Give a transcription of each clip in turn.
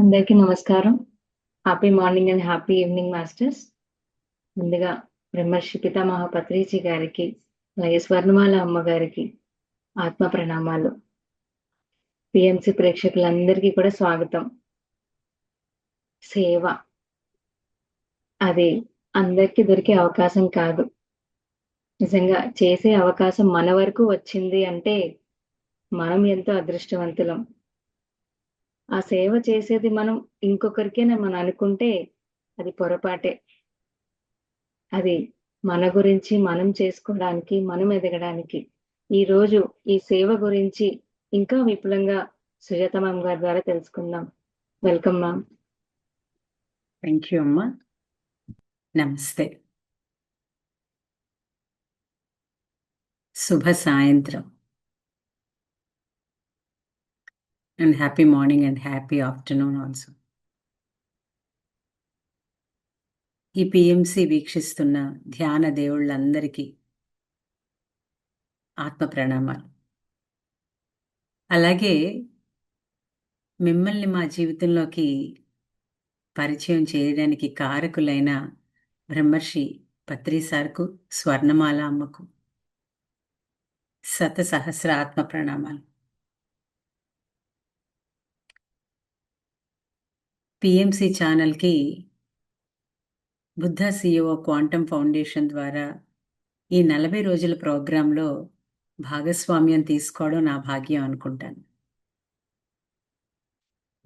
అందరికీ నమస్కారం. Happy morning and happy evening masters. ముందుగా బ్రహ్మర్షి పితామహ పత్రిజీ గారికి, అలాగే స్వర్ణమాల అమ్మగారికి ఆత్మ ప్రణామాలు. పిఎంసి ప్రేక్షకులందరికీ కూడా స్వాగతం. సేవ అది అందరికీ దొరికే అవకాశం కాదు. నిజంగా చేసే అవకాశం మన వరకు వచ్చింది అంటే మనం ఎంతో అదృష్టవంతులం. ఆ సేవ చేసేది మనం ఇంకొకరికేనని మనం అనుకుంటే అది పొరపాటే. అది మన గురించి మనం చేసుకోవడానికి, మనం ఎదగడానికి. ఈరోజు ఈ సేవ గురించి ఇంకా విపులంగా సుజాత మ్యామ్ గారి ద్వారా తెలుసుకుందాం. Welcome ma'am. థ్యాంక్ యూ అమ్మా. నమస్తే. శుభ సాయంత్రం and happy morning and happy afternoon also. ఈ పిఎంసి వీక్షిస్తున్న ధ్యాన దేవుళ్ళందరికీ ఆత్మ ప్రణామాలు. అలాగే మిమ్మల్ని మా జీవితంలోకి పరిచయం చేయడానికి కారకులైన బ్రహ్మర్షి పత్రి సార్కు, స్వర్ణమాల అమ్మకు సహస్ర ఆత్మ ప్రణామాలు. పిఎంసి ఛానల్కి బుద్ధ సిఇఓ క్వాంటమ్ ఫౌండేషన్ ద్వారా ఈ 40 రోజుల ప్రోగ్రాంలో భాగస్వామ్యం తీసుకోవడం నా భాగ్యం అనుకుంటాను.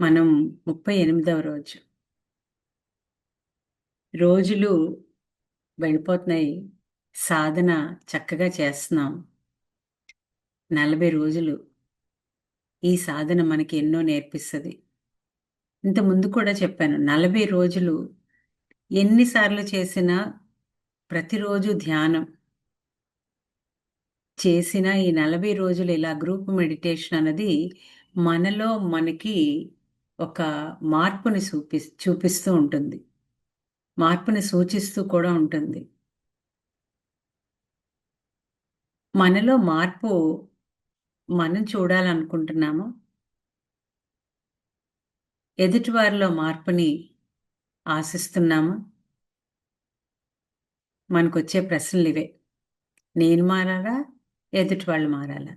మనం 38వ రోజు. రోజులు వెళ్ళిపోతున్నాయి. సాధన చక్కగా చేస్తున్నాం. 40 రోజులు ఈ సాధన మనకి ఎన్నో నేర్పిస్తుంది. ఇంతకుముందు కూడా చెప్పాను, 40 రోజులు ఎన్నిసార్లు చేసినా ప్రతిరోజు ధ్యానం చేసిన ఈ 40 రోజులు ఇలా గ్రూప్ మెడిటేషన్ అన్నది మనలో మనకి ఒక మార్పుని చూపిస్తూ ఉంటుంది, మార్పుని సూచిస్తూ కూడా ఉంటుంది. మనలో మార్పు మనం చూడాలనుకుంటున్నాము, ఎదుటివారిలో మార్పుని ఆశిస్తున్నాము. మనకొచ్చే ప్రశ్నలు ఇవే: నేను మారాలా, ఎదుటి వాళ్ళు మారాలా?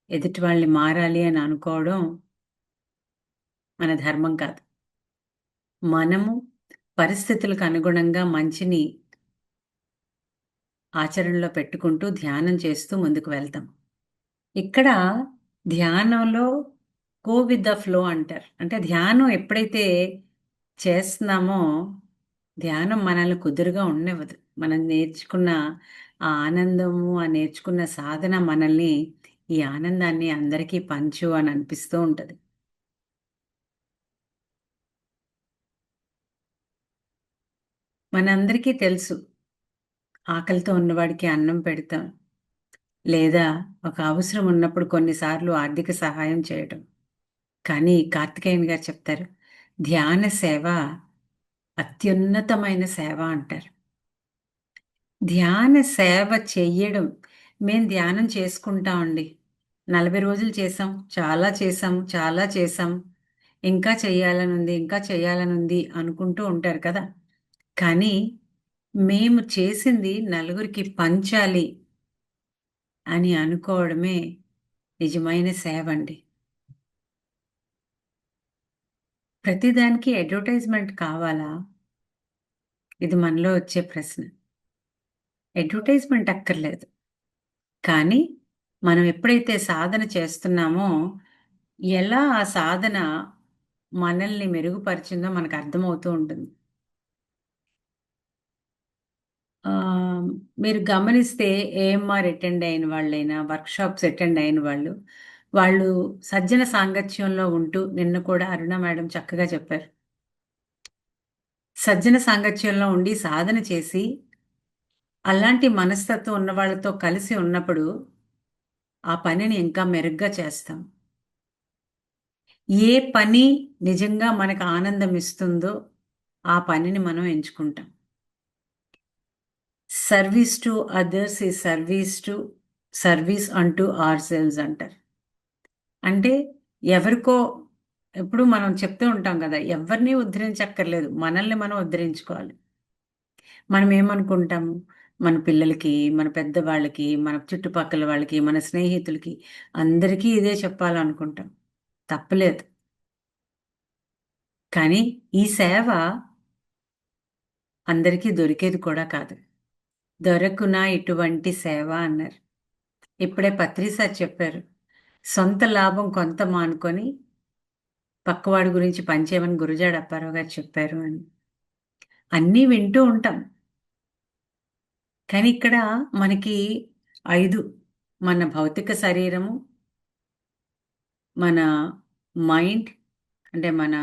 ఎదుటి వాళ్ళని మారాలి అని అనుకోవడం మన ధర్మం కాదు. మనము పరిస్థితులకు అనుగుణంగా మంచిని ఆచరణలో పెట్టుకుంటూ ధ్యానం చేస్తూ ముందుకు వెళ్తాం. ఇక్కడ ధ్యానంలో గో విత్ ద ఫ్లో అంటారు. అంటే ధ్యానం ఎప్పుడైతే చేస్తున్నామో ధ్యానం మనల్ని కుదురుగా ఉండనివ్వదు. మనం నేర్చుకున్న ఆ ఆనందము, ఆ నేర్చుకున్న సాధన మనల్ని ఈ ఆనందాన్ని అందరికీ పంచు అని అనిపిస్తూ ఉంటుంది. మనందరికీ తెలుసు, ఆకలితో ఉన్నవాడికి అన్నం పెడతాం, లేదా ఒక అవసరం ఉన్నప్పుడు కొన్నిసార్లు ఆర్థిక సహాయం చేయటం. కానీ కార్తికేయన్ గారు చెప్తారు, ధ్యాన సేవ అత్యున్నతమైన సేవ అంటారు. ధ్యాన సేవ చెయ్యడం, మేము ధ్యానం చేసుకుంటామండి, 40 రోజులు చేసాం, చాలా చేసాం, ఇంకా చెయ్యాలనుంది అనుకుంటూ ఉంటారు కదా. కానీ మేము చేసింది నలుగురికి పంచాలి అని అనుకోవడమే నిజమైన సేవ అండి. ప్రతిదానికి అడ్వర్టైజ్మెంట్ కావాలా? ఇది మనలో వచ్చే ప్రశ్న. అడ్వర్టైజ్మెంట్ అక్కర్లేదు. కానీ మనం ఎప్పుడైతే సాధన చేస్తున్నామో ఎలా ఆ సాధన మనల్ని మెరుగుపరిచిందో మనకు అర్థమవుతూ ఉంటుంది. మీరు గమనిస్తే ఏఎంఆర్ అటెండ్ అయిన వాళ్ళైనా, వర్క్షాప్స్ అటెండ్ అయిన వాళ్ళు సజ్జన సాంగత్యంలో ఉంటూ, నిన్న కూడా అరుణ మేడం చక్కగా చెప్పారు, సజ్జన సాంగత్యంలో ఉండి సాధన చేసి అలాంటి మనస్తత్వం ఉన్న వాళ్ళతో కలిసి ఉన్నప్పుడు ఆ పనిని ఇంకా మెరుగ్గా చేస్తాం. ఏ పని నిజంగా మనకు ఆనందం ఇస్తుందో ఆ పనిని మనం ఎంచుకుంటాం. Service to others is service unto ourselves అంటారు. అంటే ఎవరికో ఎప్పుడు మనం చెప్తూ ఉంటాం కదా, ఎవరిని ఉద్ధరించక్కర్లేదు, మనల్ని మనం ఉద్ధరించుకోవాలి. మనం ఏమనుకుంటాము, మన పిల్లలకి, మన పెద్దవాళ్ళకి, మన చుట్టుపక్కల వాళ్ళకి, మన స్నేహితులకి అందరికీ ఇదే చెప్పాలనుకుంటాం. తప్పులేదు. కానీ ఈ సేవ అందరికీ దొరికేది కూడా కాదు. దొరకునా ఇటువంటి సేవ అన్నారు. ఇప్పుడే పత్రి సార్ చెప్పారు. సొంత లాభం కొంత మానుకొని పక్కవాడి గురించి పనిచేయమని గురజాడ అప్పారావు గారు చెప్పారు అని. అన్నీ వింటూ ఉంటాం. కానీ ఇక్కడ మనకి 5 మన భౌతిక శరీరము, మన మైండ్ అంటే మన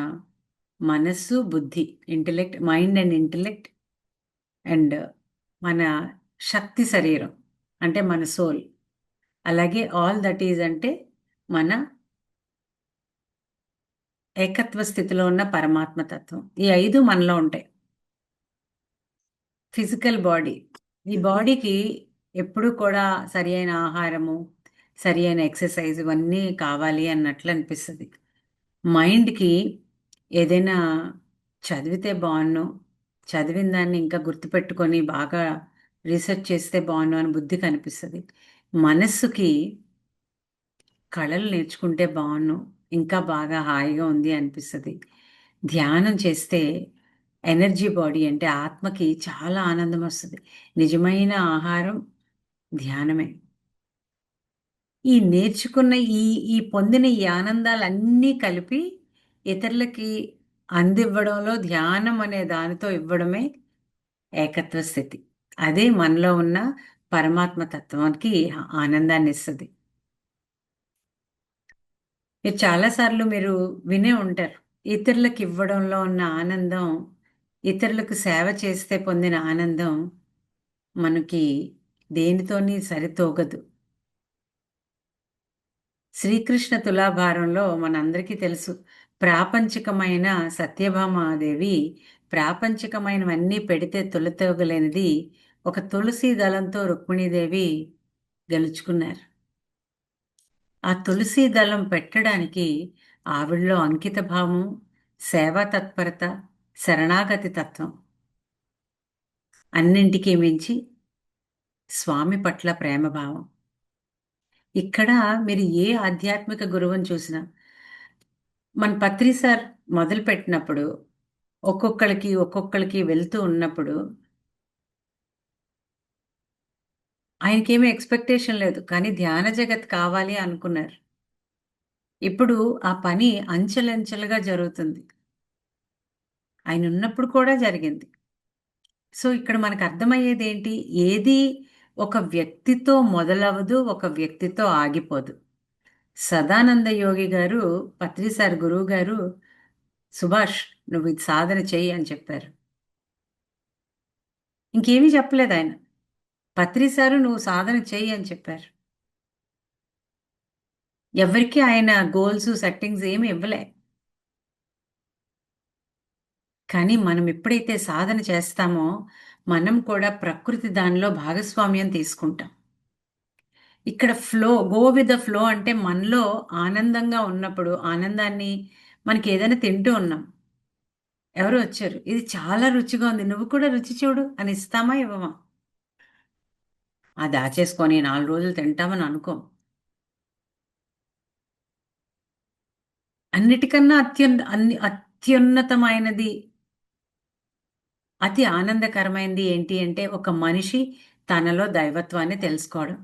మనస్సు, బుద్ధి, intellect, mind and intellect and మన శక్తి శరీరం అంటే మన సోల్. అలాగే ఆల్ దట్ ఈజ్ అంటే మన ఏకత్వ స్థితిలో ఉన్న పరమాత్మ తత్వం. ఈ 5 మనలో ఉంటాయి. Physical body. ఈ బాడీకి ఎప్పుడూ కూడా సరి అయిన ఆహారము, సరి అయిన ఎక్సర్సైజ్ ఇవన్నీ కావాలి అన్నట్లు అనిపిస్తది. మైండ్‌కి ఏదైనా చదివితే బావున్ను, చదివిన దాన్ని ఇంకా గుర్తుపెట్టుకొని బాగా రీసెర్చ్ చేస్తే బావున్ను అని బుద్ధికి అనిపిస్తది. మనస్సుకి కళలు నేర్చుకుంటే బావున్ను, ఇంకా బాగా హాయిగా ఉంది అనిపిస్తది. ధ్యానం చేస్తే ఎనర్జీ బాడీ అంటే ఆత్మకి చాలా ఆనందం వస్తది. నిజమైన ఆహారం ధ్యానమే. ఈ నేర్చుకున్న ఈ పొందిన ఈ ఆనందాలన్నీ కలిపి ఇతరులకి అందివ్వడంలో ధ్యానం అనే దానితో ఇవ్వడమే ఏకత్వ స్థితి. అదే మనలో ఉన్న పరమాత్మ తత్వానికి ఆనందాన్నిస్తది. మీరు చాలా సార్లు వినే ఉంటారు. ఇతరులకు ఇవ్వడంలో ఉన్న ఆనందం, ఇతరులకు సేవ చేస్తే పొందిన ఆనందం మనకి దేనితోని సరితూగదు. శ్రీకృష్ణ తులాభారంలో మనందరికీ తెలుసు. ప్రాపంచికమైన సత్యభామాదేవి ప్రాపంచికమైనవన్నీ పెడితే తొలతూగలేనిది ఒక తులసి దళంతో రుక్మిణీదేవి గెలుచుకున్నారు. ఆ తులసి దళం పెట్టడానికి ఆవిడలో అంకిత భావం, సేవా తత్పరత, శరణాగతి తత్వం, అన్నింటికీ మించి స్వామి పట్ల ప్రేమభావం. ఇక్కడ మీరు ఏ ఆధ్యాత్మిక గురువుని చూసినా, మన పత్రి సార్ మొదలుపెట్టినప్పుడు ఒక్కొక్కళ్ళకి వెళ్తూ ఉన్నప్పుడు ఆయనకేమీ ఎక్స్‌పెక్టేషన్ లేదు. కానీ ధ్యాన జగత్ కావాలి అనుకున్నారు. ఇప్పుడు ఆ పని అంచెలంచెలుగా జరుగుతుంది. ఆయనున్నప్పుడు కూడా జరిగింది. సో, ఇక్కడ మనకర్థమయ్యేదేంటి? ఏది ఒక వ్యక్తితో మొదలవ్వదు, ఒక వ్యక్తితో ఆగిపోదు. సదానంద యోగి గారు, పత్రి సార్ గురువుగారు, "సుభాష్ నువ్వు ఇది సాధన చెయ్యి" అని చెప్పారు. ఇంకేమీ చెప్పలేదాయన. పత్రి సారు "నువ్వు సాధన చెయ్యి" అని చెప్పారు. ఎవ్వరికీ ఆయన గోల్స్, సెట్టింగ్స్ ఏమి ఇవ్వలే. కానీ మనం ఎప్పుడైతే సాధన చేస్తామో, మనం కూడా ప్రకృతి దానిలో భాగస్వామ్యం తీసుకుంటాం. ఇక్కడ గో విత్ ద ఫ్లో అంటే మనలో ఆనందంగా ఉన్నప్పుడు, ఆనందాన్ని మనకేదైనా తింటూ ఉన్నాం. ఎవరో వచ్చారు. "ఇది చాలా రుచిగా ఉంది. నువ్వు కూడా రుచి చూడు" అని ఇస్తామా? ఇవ్వమా? దాచేసుకొని 4 రోజులు తింటామని అనుకోం. అన్నిటికన్నా అత్యున్నతమైనది, అతి ఆనందకరమైనది ఏంటి అంటే, ఒక మనిషి తనలో దైవత్వాన్ని తెలుసుకోవడం.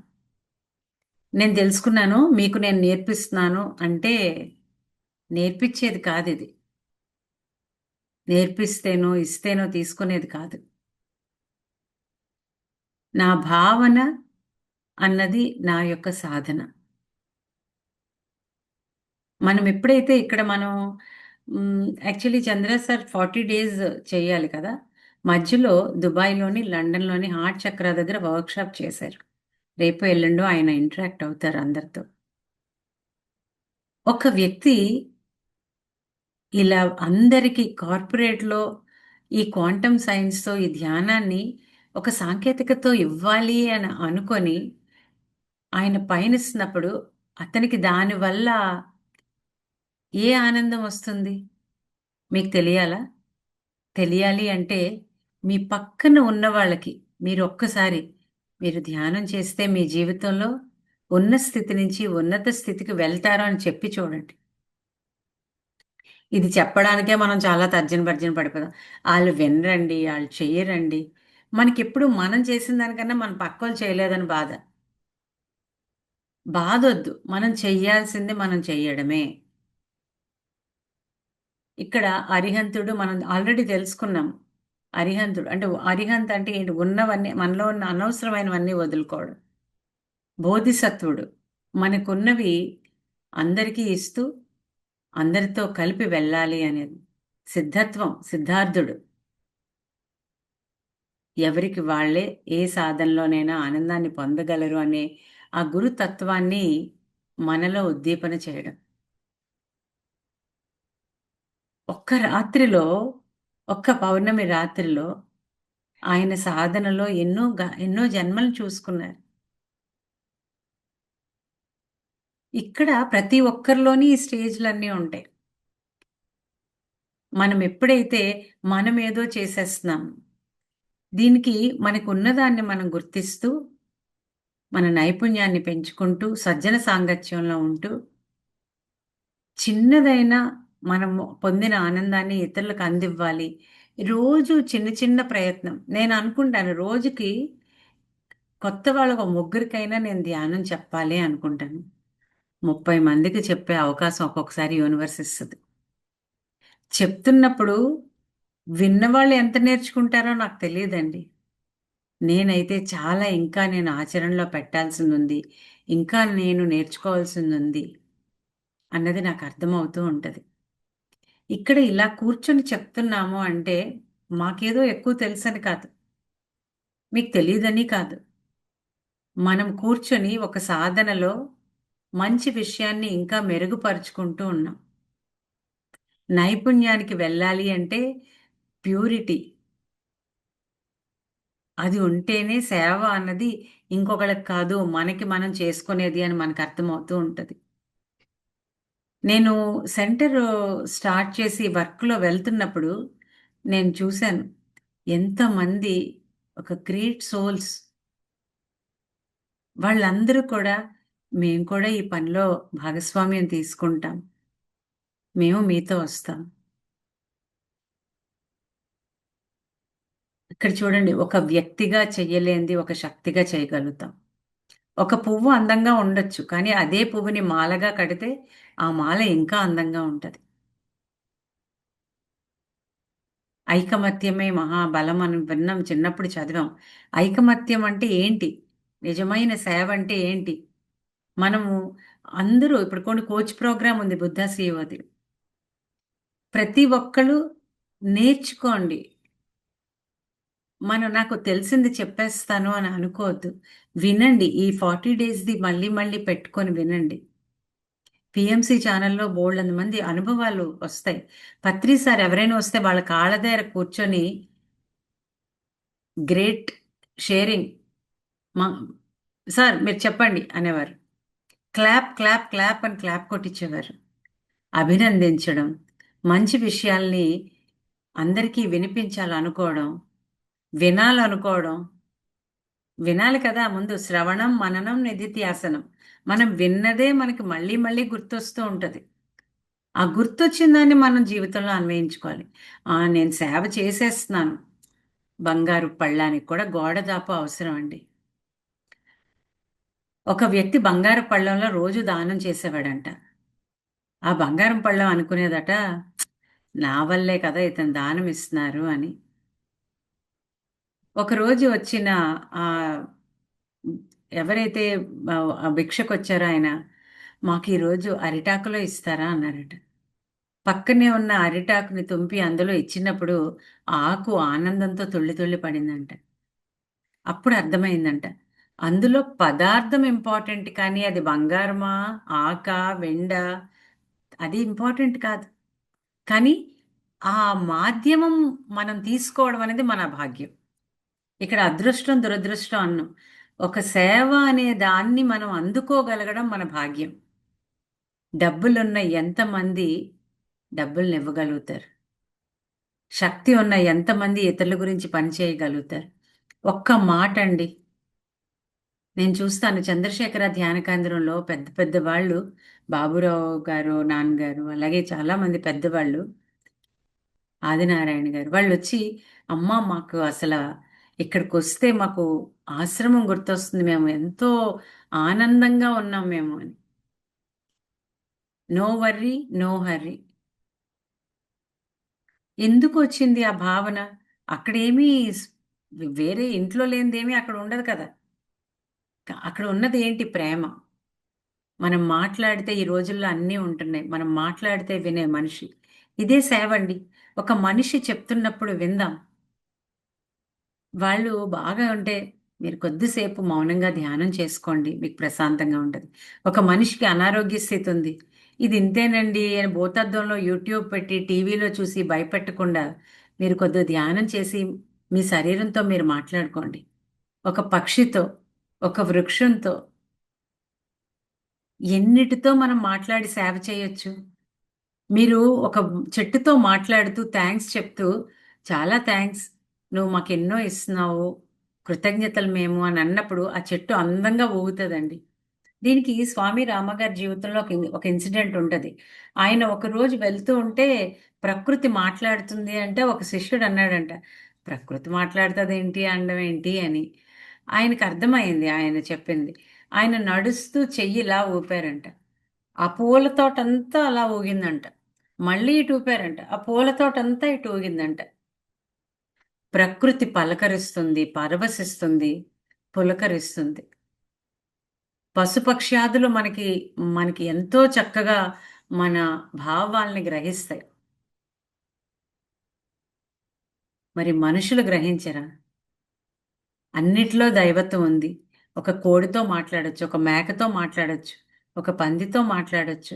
నేను తెలుసుకున్నాను, మీకు నేను నేర్పిస్తున్నాను అంటే, నేర్పిచ్చేది కాదిది. నేర్పిస్తేనో, ఇస్తేనో తీసుకునేది కాదు. నా భావన అన్నది నా యొక్క సాధన. మనం ఎప్పుడైతే ఇక్కడ మనం యాక్చువల్లీ చంద్ర సార్ 40 డేస్ చేయాలి కదా! మధ్యలో దుబాయ్‌లోని, లండన్‌లోని హార్ట్ చక్ర దగ్గర వర్క్‌షాప్ చేశారు. రేపో, ఎల్లుండో ఆయన ఇంటరాక్ట్ అవుతారు అందరితో. ఒక వ్యక్తి ఇలా అందరికీ కార్పొరేట్‌లో ఈ క్వాంటమ్ సైన్స్‌తో ఈ ధ్యానాన్ని ఒక సాంకేతికతతో ఇవ్వాలి అని అనుకొని ఆయన పయనిస్తున్నప్పుడు అతనికి దానివల్ల ఏ ఆనందం వస్తుంది మీకు తెలియాలా? తెలియాలి అంటే మీ పక్కన ఉన్న వాళ్ళకి మీరు ఒక్కసారి మీరు ధ్యానం చేస్తే మీ జీవితంలో ఉన్న స్థితి నుంచి ఉన్నత స్థితికి వెళ్తారు అని చెప్పి చూడండి. ఇది చెప్పడానికే మనం చాలా తర్జన భర్జన పడిపోదాం. ఆళ్ళు వినరండి, ఆళ్ళు చెయ్యరండి. మనకెప్పుడు మనం చేసిన దానికన్నా మన పక్కోళ్ళు చేయలేదని బాధ. బాధొద్దు. మనం చెయ్యాల్సింది మనం చెయ్యడమే. ఇక్కడ అరిహంతుడు మనం ఆల్రెడీ తెలుసుకున్నాం. అరిహంతుడు అంటే అరిహంత్ అంటే ఏంటి? ఉన్నవన్నీ మనలో ఉన్న అనవసరమైనవన్నీ వదులుకోవడం. బోధిసత్వుడు మనకున్నవి అందరికీ ఇస్తూ అందరితో కలిపి వెళ్ళాలి అనేది. సిద్ధత్వం సిద్ధార్థుడు ఎవరికి వాళ్ళే ఏ సాధనలోనైనా ఆనందాన్ని పొందగలరు అనే ఆ గురుతత్వాన్ని మనలో ఉద్దీపన చేయడం. ఒక్క రాత్రిలో ఒక్క పౌర్ణమి రాత్రిలో ఆయన సాధనలో ఎన్నో జన్మలు చూసుకున్నారు. ఇక్కడ ప్రతి ఒక్కరిలోని ఈ స్టేజ్‌లన్నీ ఉంటాయి. మనం ఎప్పుడైతే మనమేదో చేసేస్తున్నాం, దీనికి మనకున్నదాన్ని మనం గుర్తిస్తూ, మన నైపుణ్యాన్ని పెంచుకుంటూ, సజ్జన సాంగత్యంలో ఉంటూ, చిన్నదైనా మనము పొందిన ఆనందాన్ని ఇతరులకు అందివ్వాలి. రోజు చిన్న చిన్న ప్రయత్నం. నేను అనుకుంటాను రోజుకి కొత్త వాళ్ళకి ఒక ముగ్గురికైనా నేను ధ్యానం చెప్పాలి అనుకుంటాను. 30 మందికి చెప్పే అవకాశం ఒక్కొక్కసారి యూనివర్స్ ఇస్తది. చెప్తున్నప్పుడు విన్నవాళ్ళు ఎంత నేర్చుకుంటారో నాకు తెలీదండి. నేనైతే చాలా ఇంకా నేను ఆచరణలో పెట్టాల్సిందుంది. ఇంకా నేను నేర్చుకోవాల్సిందుంది అన్నది నాకు అర్థమవుతూ ఉంటది. ఇక్కడ ఇలా కూర్చొని చెప్తున్నాము అంటే మాకేదో ఎక్కువ తెలుసని కాదు. మీకు తెలీదని కాదు. మనం కూర్చొని ఒక సాధనలో మంచి విషయాన్ని ఇంకా మెరుగుపరుచుకుంటూ ఉన్నాం. నైపుణ్యానికి వెళ్ళాలి అంటే ప్యూరిటీ. అది ఉంటేనే సేవ అన్నది ఇంకొకళ్ళకి కాదు, మనకి మనం చేసుకునేది అని మనకు అర్థమవుతూ ఉంటది. నేను సెంటర్ స్టార్ట్ చేసి వర్క్‌లో వెళ్తున్నప్పుడు నేను చూశాను. ఎంతమంది ఒక గ్రేట్ సోల్స్ వాళ్ళందరూ కూడా మేము కూడా ఈ పనిలో భాగస్వామ్యం తీసుకుంటాం. మేము మీతో వస్తాం. ఇక్కడ చూడండి ఒక వ్యక్తిగా చెయ్యలేనిది ఒక శక్తిగా చేయగలుగుతాం. ఒక పువ్వు అందంగా ఉండొచ్చు. కానీ అదే పువ్వుని మాలగా కడితే ఆ మాల ఇంకా అందంగా ఉంటది. ఐకమత్యమే మహాబలం అని విన్నాం చిన్నప్పుడు చదివాం. ఐకమత్యం అంటే ఏంటి? నిజమైన సేవ అంటే ఏంటి? మనము అందరూ ఇప్పుడు కొన్ని కోచ్ ప్రోగ్రామ్ ఉంది బుద్ధ సీఈఓది. ప్రతి ఒక్కళ్ళు నేర్చుకోండి. నాకు తెలిసింది చెప్పేస్తాను అని అనుకోవద్దు. వినండి. ఈ 40 డేస్‌ది మళ్ళీ మళ్ళీ పెట్టుకొని వినండి. పీఎంసీ ఛానెల్‌లో బోలెడన్ని మంది అనుభవాలు వస్తాయి. పత్రి సార్ ఎవరైనా వస్తే వాళ్ళ కాళ్ళ దగ్గర కూర్చొని గ్రేట్ షేరింగ్ మా సార్ మీరు చెప్పండి అనేవారు. క్లాప్, క్లాప్, క్లాప్ అని క్లాప్ కొట్టించేవారు. అభినందించడం, మంచి విషయాల్ని అందరికీ వినిపించాలనుకోవడం, వినాలనుకోవడం, వినాలి కదా! ముందు శ్రవణం, మననం, నిధిధ్యాసనం. మనం విన్నదే మనకి మళ్ళీ మళ్ళీ గుర్తొస్తూ ఉంటది. ఆ గుర్తొచ్చిన దాన్ని మనం జీవితంలో అన్వయించుకోవాలి. నేను సేవ చేసేస్తున్నాను. బంగారు పళ్ళానికి కూడా గోడదాపు అవసరం అండి. ఒక వ్యక్తి బంగారు పళ్ళెంలో రోజు దానం చేసేవాడంట. ఆ బంగారం పళ్ళెం అనుకునేదట, నా వల్లే కదా ఇతను దానం ఇస్తున్నారు అని. ఒకరోజు వచ్చిన ఆహ్, ఎవరైతే భిక్షకొచ్చారో ఆయన, "మాకు ఈరోజు అరిటాకులో ఇస్తారా?" అన్నారట. పక్కనే ఉన్న అరిటాకుని తుంపి అందులో ఇచ్చినప్పుడు, ఆ ఆకు ఆనందంతో తుళ్ళి తుళ్ళి పడిందంట. అప్పుడు అర్థమైందంట. అందులో పదార్థం ఇంపార్టెంట్ కానీ అది బంగారమా? ఆకా? వెండా? అది ఇంపార్టెంట్ కాదు. కానీ ఆ మాధ్యమం మనం తీసుకోవడం అనేది మన భాగ్యం. ఇక్కడ అదృష్టం, దురదృష్టం అన్నాం. ఒక సేవ అనే దాన్ని మనం అందుకోగలగడం మన భాగ్యం. డబ్బులున్న ఎంతమంది డబ్బుల్ని ఇవ్వగలుగుతారు? శక్తి ఉన్న ఎంతమంది ఇతరుల గురించి పని చేయగలుగుతారు? ఒక్క మాట అండి. నేను చూస్తాను చంద్రశేఖర ధ్యాన కేంద్రంలో పెద్ద పెద్ద వాళ్ళు, బాబురావు గారు, నాన్నగారు, అలాగే చాలా మంది పెద్దవాళ్ళు, ఆదినారాయణ గారు వాళ్ళు వచ్చి, అమ్మ మాకు అసలు ఇక్కడికి వస్తే మాకు ఆశ్రమం గుర్తొస్తుంది, మేము ఎంతో ఆనందంగా ఉన్నాం మేము అని. No worry, no hurry. ఎందుకు వచ్చింది ఆ భావన? అక్కడేమీ వేరే ఇంట్లో లేనిదేమీ అక్కడ ఉండదు కదా. అక్కడ ఉన్నది ఏంటి? ప్రేమ. మనం మాట్లాడితే ఈ రోజుల్లో అన్నీ ఉంటున్నాయి. మనం మాట్లాడితే వినే మనిషి. ఇదే సేవ అండి. ఒక మనిషి చెప్తున్నప్పుడు విందాం. వాళ్ళు బాగా ఉంటే మీరు కొద్దిసేపు మౌనంగా ధ్యానం చేసుకోండి. మీకు ప్రశాంతంగా ఉంటది. ఒక మనిషికి అనారోగ్య స్థితి ఉంది. ఇది ఇంతేనండి అని భూతద్దంలో యూట్యూబ్ పెట్టి టీవీలో చూసి భయపెట్టకుండా మీరు కొద్దిగా ధ్యానం చేసి మీ శరీరంతో మీరు మాట్లాడుకోండి. ఒక పక్షితో, ఒక వృక్షంతో, ఎన్నిటితో మనం మాట్లాడి సేవ చేయొచ్చు. మీరు ఒక చెట్టుతో మాట్లాడుతూ థ్యాంక్స్ చెప్తూ, చాలా థ్యాంక్స్, నువ్వు మాకెన్నో ఇస్తున్నావు, కృతజ్ఞతలు మేము అని అన్నప్పుడు ఆ చెట్టు అందంగా ఊగుతదండి. దీనికి స్వామి రామగారి జీవితంలో ఒక ఇన్సిడెంట్ ఉంటది. ఆయన ఒకరోజు వెళ్తూ ఉంటే ప్రకృతి మాట్లాడుతుంది అంటే ఒక శిష్యుడు అన్నాడంట, ప్రకృతి మాట్లాడుతదేంటి అనడం ఏంటి అని. ఆయనకు అర్థమైంది ఆయన చెప్పింది. ఆయన నడుస్తూ చెయ్యి ఇలా ఊపారంట. ఆ పూల తోటంతా అలా ఊగిందంట. మళ్ళీ ఇటు ఊపారంట. ఆ పూల తోటంతా ఇటు ఊగిందంట. ప్రకృతి పలకరిస్తుంది, పరవశిస్తుంది, పులకరిస్తుంది. పశుపక్ష్యాదులు మనకి ఎంతో చక్కగా మన భావాల్ని గ్రహిస్తాయి. మరి మనుషులు గ్రహించరా? అన్నిట్లో దైవత్వం ఉంది. ఒక కోడితో మాట్లాడొచ్చు, ఒక మేకతో మాట్లాడొచ్చు, ఒక పందితో మాట్లాడొచ్చు,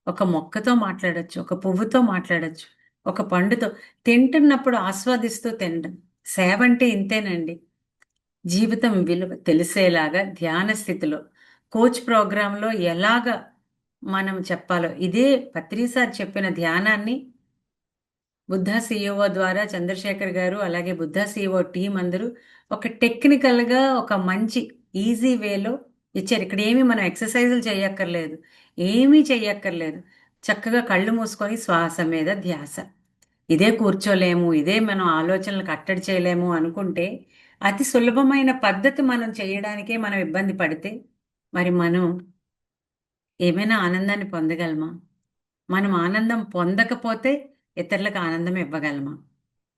ఒక మొక్కతో మాట్లాడొచ్చు, ఒక పువ్వుతో మాట్లాడొచ్చు, ఒక పండుతో. తింటున్నప్పుడు ఆస్వాదిస్తూ తినడం. సేవ అంటే ఇంతేనండి. జీవితం విలువ తెలిసేలాగా ధ్యాన స్థితిలో కోచ్ ప్రోగ్రాంలో ఎలాగ మనం చెప్పాలో, ఇదే పత్రిసారి చెప్పిన ధ్యానాన్ని బుద్ధ సీఈఓ ద్వారా చంద్రశేఖర్ గారు, అలాగే బుద్ధ సీఈఓ టీం అందరూ ఒక టెక్నికల్‌గా ఒక మంచి ఈజీ వేలో ఇచ్చారు. ఇక్కడ ఏమి మనం ఎక్సర్‌సైజులు చేయక్కర్లేదు. ఏమీ చెయ్యక్కర్లేదు. చక్కగా కళ్ళు మూసుకొని శ్వాస మీద ధ్యాస. ఇదే కూర్చోలేము, ఇదే మనం ఆలోచనలు కట్టడి చేయలేము అనుకుంటే, అతి సులభమైన పద్ధతి మనం చేయడానికే మనం ఇబ్బంది పడితే, మరి మనం ఏమైనా ఆనందాన్ని పొందగలమా? మనం ఆనందం పొందకపోతే ఇతరులకు ఆనందం ఇవ్వగలమా?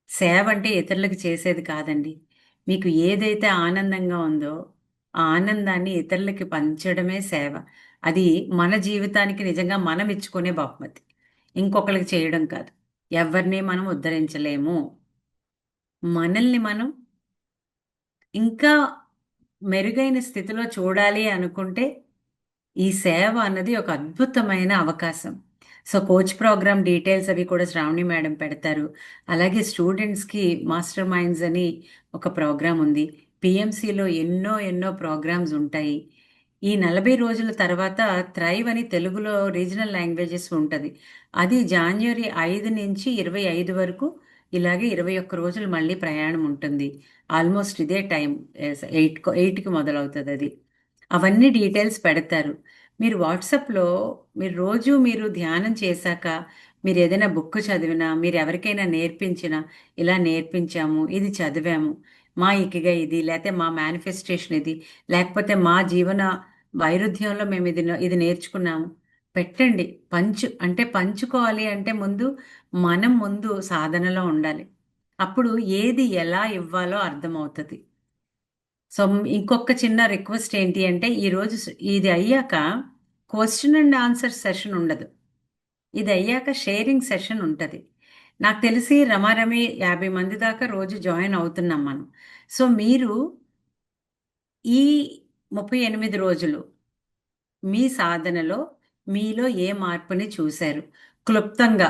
సేవ అంటే ఇతరులకు చేసేది కాదండి. మీకు ఏదైతే ఆనందంగా ఉందో, ఆ ఆనందాన్ని ఇతరులకి పంచడమే సేవ. అది మన జీవితానికి నిజంగా మనం ఇచ్చుకునే బహుమతి. ఇంకొకళ్ళకి చేయడం కాదు. ఎవరిని మనం ఉద్ధరించలేము. మనల్ని మనం ఇంకా మెరుగైన స్థితిలో చూడాలి అనుకుంటే, ఈ సేవ అన్నది ఒక అద్భుతమైన అవకాశం. సో, కోచ్ ప్రోగ్రామ్ డీటెయిల్స్ అవి కూడా శ్రావణి మేడం పెడతారు. అలాగే స్టూడెంట్స్‌కి మాస్టర్ మైండ్స్ అని ఒక ప్రోగ్రామ్ ఉంది. పీఎంసీలో ఎన్నో ఎన్నో ప్రోగ్రామ్స్ ఉంటాయి. ఈ 40 రోజుల తర్వాత థ్రైవ్ అని తెలుగులో రీజనల్ లాంగ్వేజెస్ ఉంటది. అది జాన్యురీ 5 నుంచి 25 వరకు, ఇలాగే 21 రోజులు మళ్ళీ ప్రయాణం ఉంటుంది. ఆల్మోస్ట్ ఇదే టైం 8కి మొదలవుతదది. అవన్నీ డీటెయిల్స్ పెడతారు. మీరు వాట్సాప్‌లో మీరు ధ్యానం చేశాక, మీరేదైనా బుక్ చదివినా, మీరెవరికైనా నేర్పించినా, ఇలా నేర్పించాము, ఇది చదివాము, మా ఇకిగై ఇది, లేతే మా మేనిఫెస్టేషన్ ఇది, లేకపోతే మా జీవన వైరుధ్యంలో మేము ఇది నేర్చుకున్నాము. పెట్టండి. అంటే పంచుకోవాలి అంటే మనం ముందు సాధనలో ఉండాలి. అప్పుడు ఏది ఎలా ఇవ్వాలో అర్థమవుతది. సో, ఇంకొక చిన్న రిక్వెస్ట్ ఏంటి అంటే, ఈరోజు ఇది అయ్యాక క్వెషన్ అండ్ ఆన్సర్ సెషన్ ఉండదు. ఇది అయ్యాక షేరింగ్ సెషన్ ఉంటది. నాకు తెలిసి రమారమి 50 మంది దాకా రోజు జాయిన్ అవుతున్నాం మనం. సో, మీరు ఈ 38 రోజులు మీ సాధనలో మీలో ఏ మార్పుని చూశారు? క్లుప్తంగా,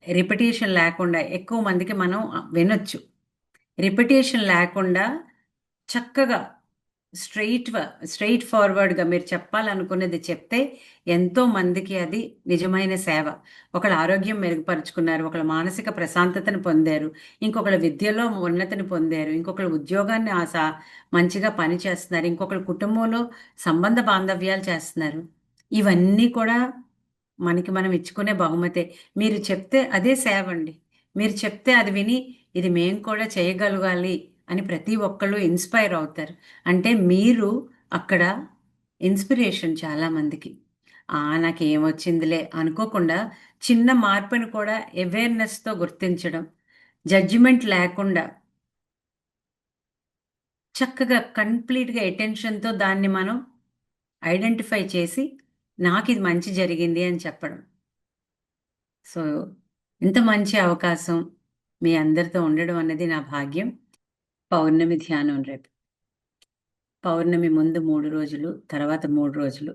రిపిటీషన్ లేకుండా ఎక్కువ మందికి మనం వినొచ్చు. రిపిటీషన్ లేకుండా చక్కగా స్ట్రెయిట్ ఫార్వర్డ్గా మీరు చెప్పాలనుకున్నది చెప్తే ఎంతో మందికి అది నిజమైన సేవ. ఒకళ్ళ ఆరోగ్యం మెరుగుపరుచుకున్నారు, ఒకళ్ళ మానసిక ప్రశాంతతను పొందారు, ఇంకొకళ్ళ విద్యలో ఉన్నతిని పొందారు, ఇంకొకళ్ళ ఉద్యోగాన్ని మంచిగా పని చేస్తున్నారు, ఇంకొకళ్ళ కుటుంబంలో సంబంధ బాంధవ్యాలు చేస్తున్నారు. ఇవన్నీ కూడా మనకి మనం ఇచ్చుకునే బహుమతే. మీరు చెప్తే అదే సేవ అండి. మీరు చెప్తే అది విని ఇది మేము కూడా చేయగలగాలి అని ప్రతి ఒక్కళ్ళు ఇన్స్పైర్ అవుతారు. అంటే మీరు అక్కడ ఇన్స్పిరేషన్ చాలా మందికి. నాకేమొచ్చిందిలే అనుకోకుండా చిన్న మార్పుని కూడా అవేర్నెస్తో గుర్తించడం, జడ్జిమెంట్ లేకుండా చక్కగా కంప్లీట్గా అటెన్షన్తో దాన్ని మనం ఐడెంటిఫై చేసి నాకు ఇది మంచి జరిగింది అని చెప్పడం. సో ఇంత మంచి అవకాశం మీ అందరితో ఉండడం అన్నది నా భాగ్యం. పౌర్ణమి ధ్యానం రేపు. పౌర్ణమి ముందు 3 రోజులు, తర్వాత 3 రోజులు.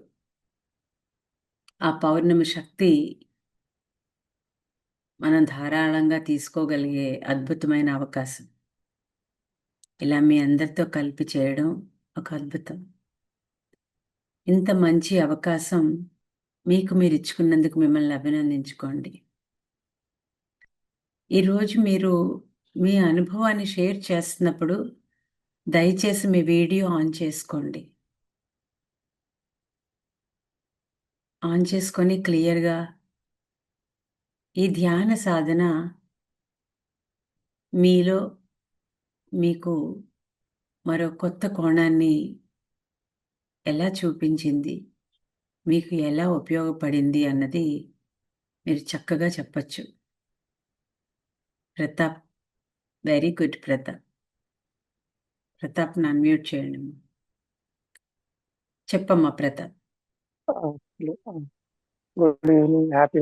ఆ పౌర్ణమి శక్తి మనం ధారాళంగా తీసుకోగలిగే అద్భుతమైన అవకాశం. ఇలా మీ అందరితో కలిపి చేయడం ఒక అద్భుతం. ఇంత మంచి అవకాశం మీకు మీరు ఇచ్చుకున్నందుకు మిమ్మల్ని అభినందించుకోండి. ఈరోజు మీరు మీ అనుభవాన్ని షేర్ చేస్తున్నప్పుడు దయచేసి మీ వీడియో ఆన్ చేసుకోండి. ఆన్ చేసుకొని క్లియర్గా ఈ ధ్యాన సాధన మీలో మీకు మరో కొత్త కోణాన్ని ఎలా చూపించింది, మీకు ఎలా ఉపయోగపడింది అన్నది మీరు చక్కగా చెప్పచ్చు. Pratap, very good Pratap. ప్రతాప్ని అన్మ్యూట్ చేయండి. చెప్పమ్మా ప్రతాప్. గుడ్ ఈవినింగ్, హ్యాపీ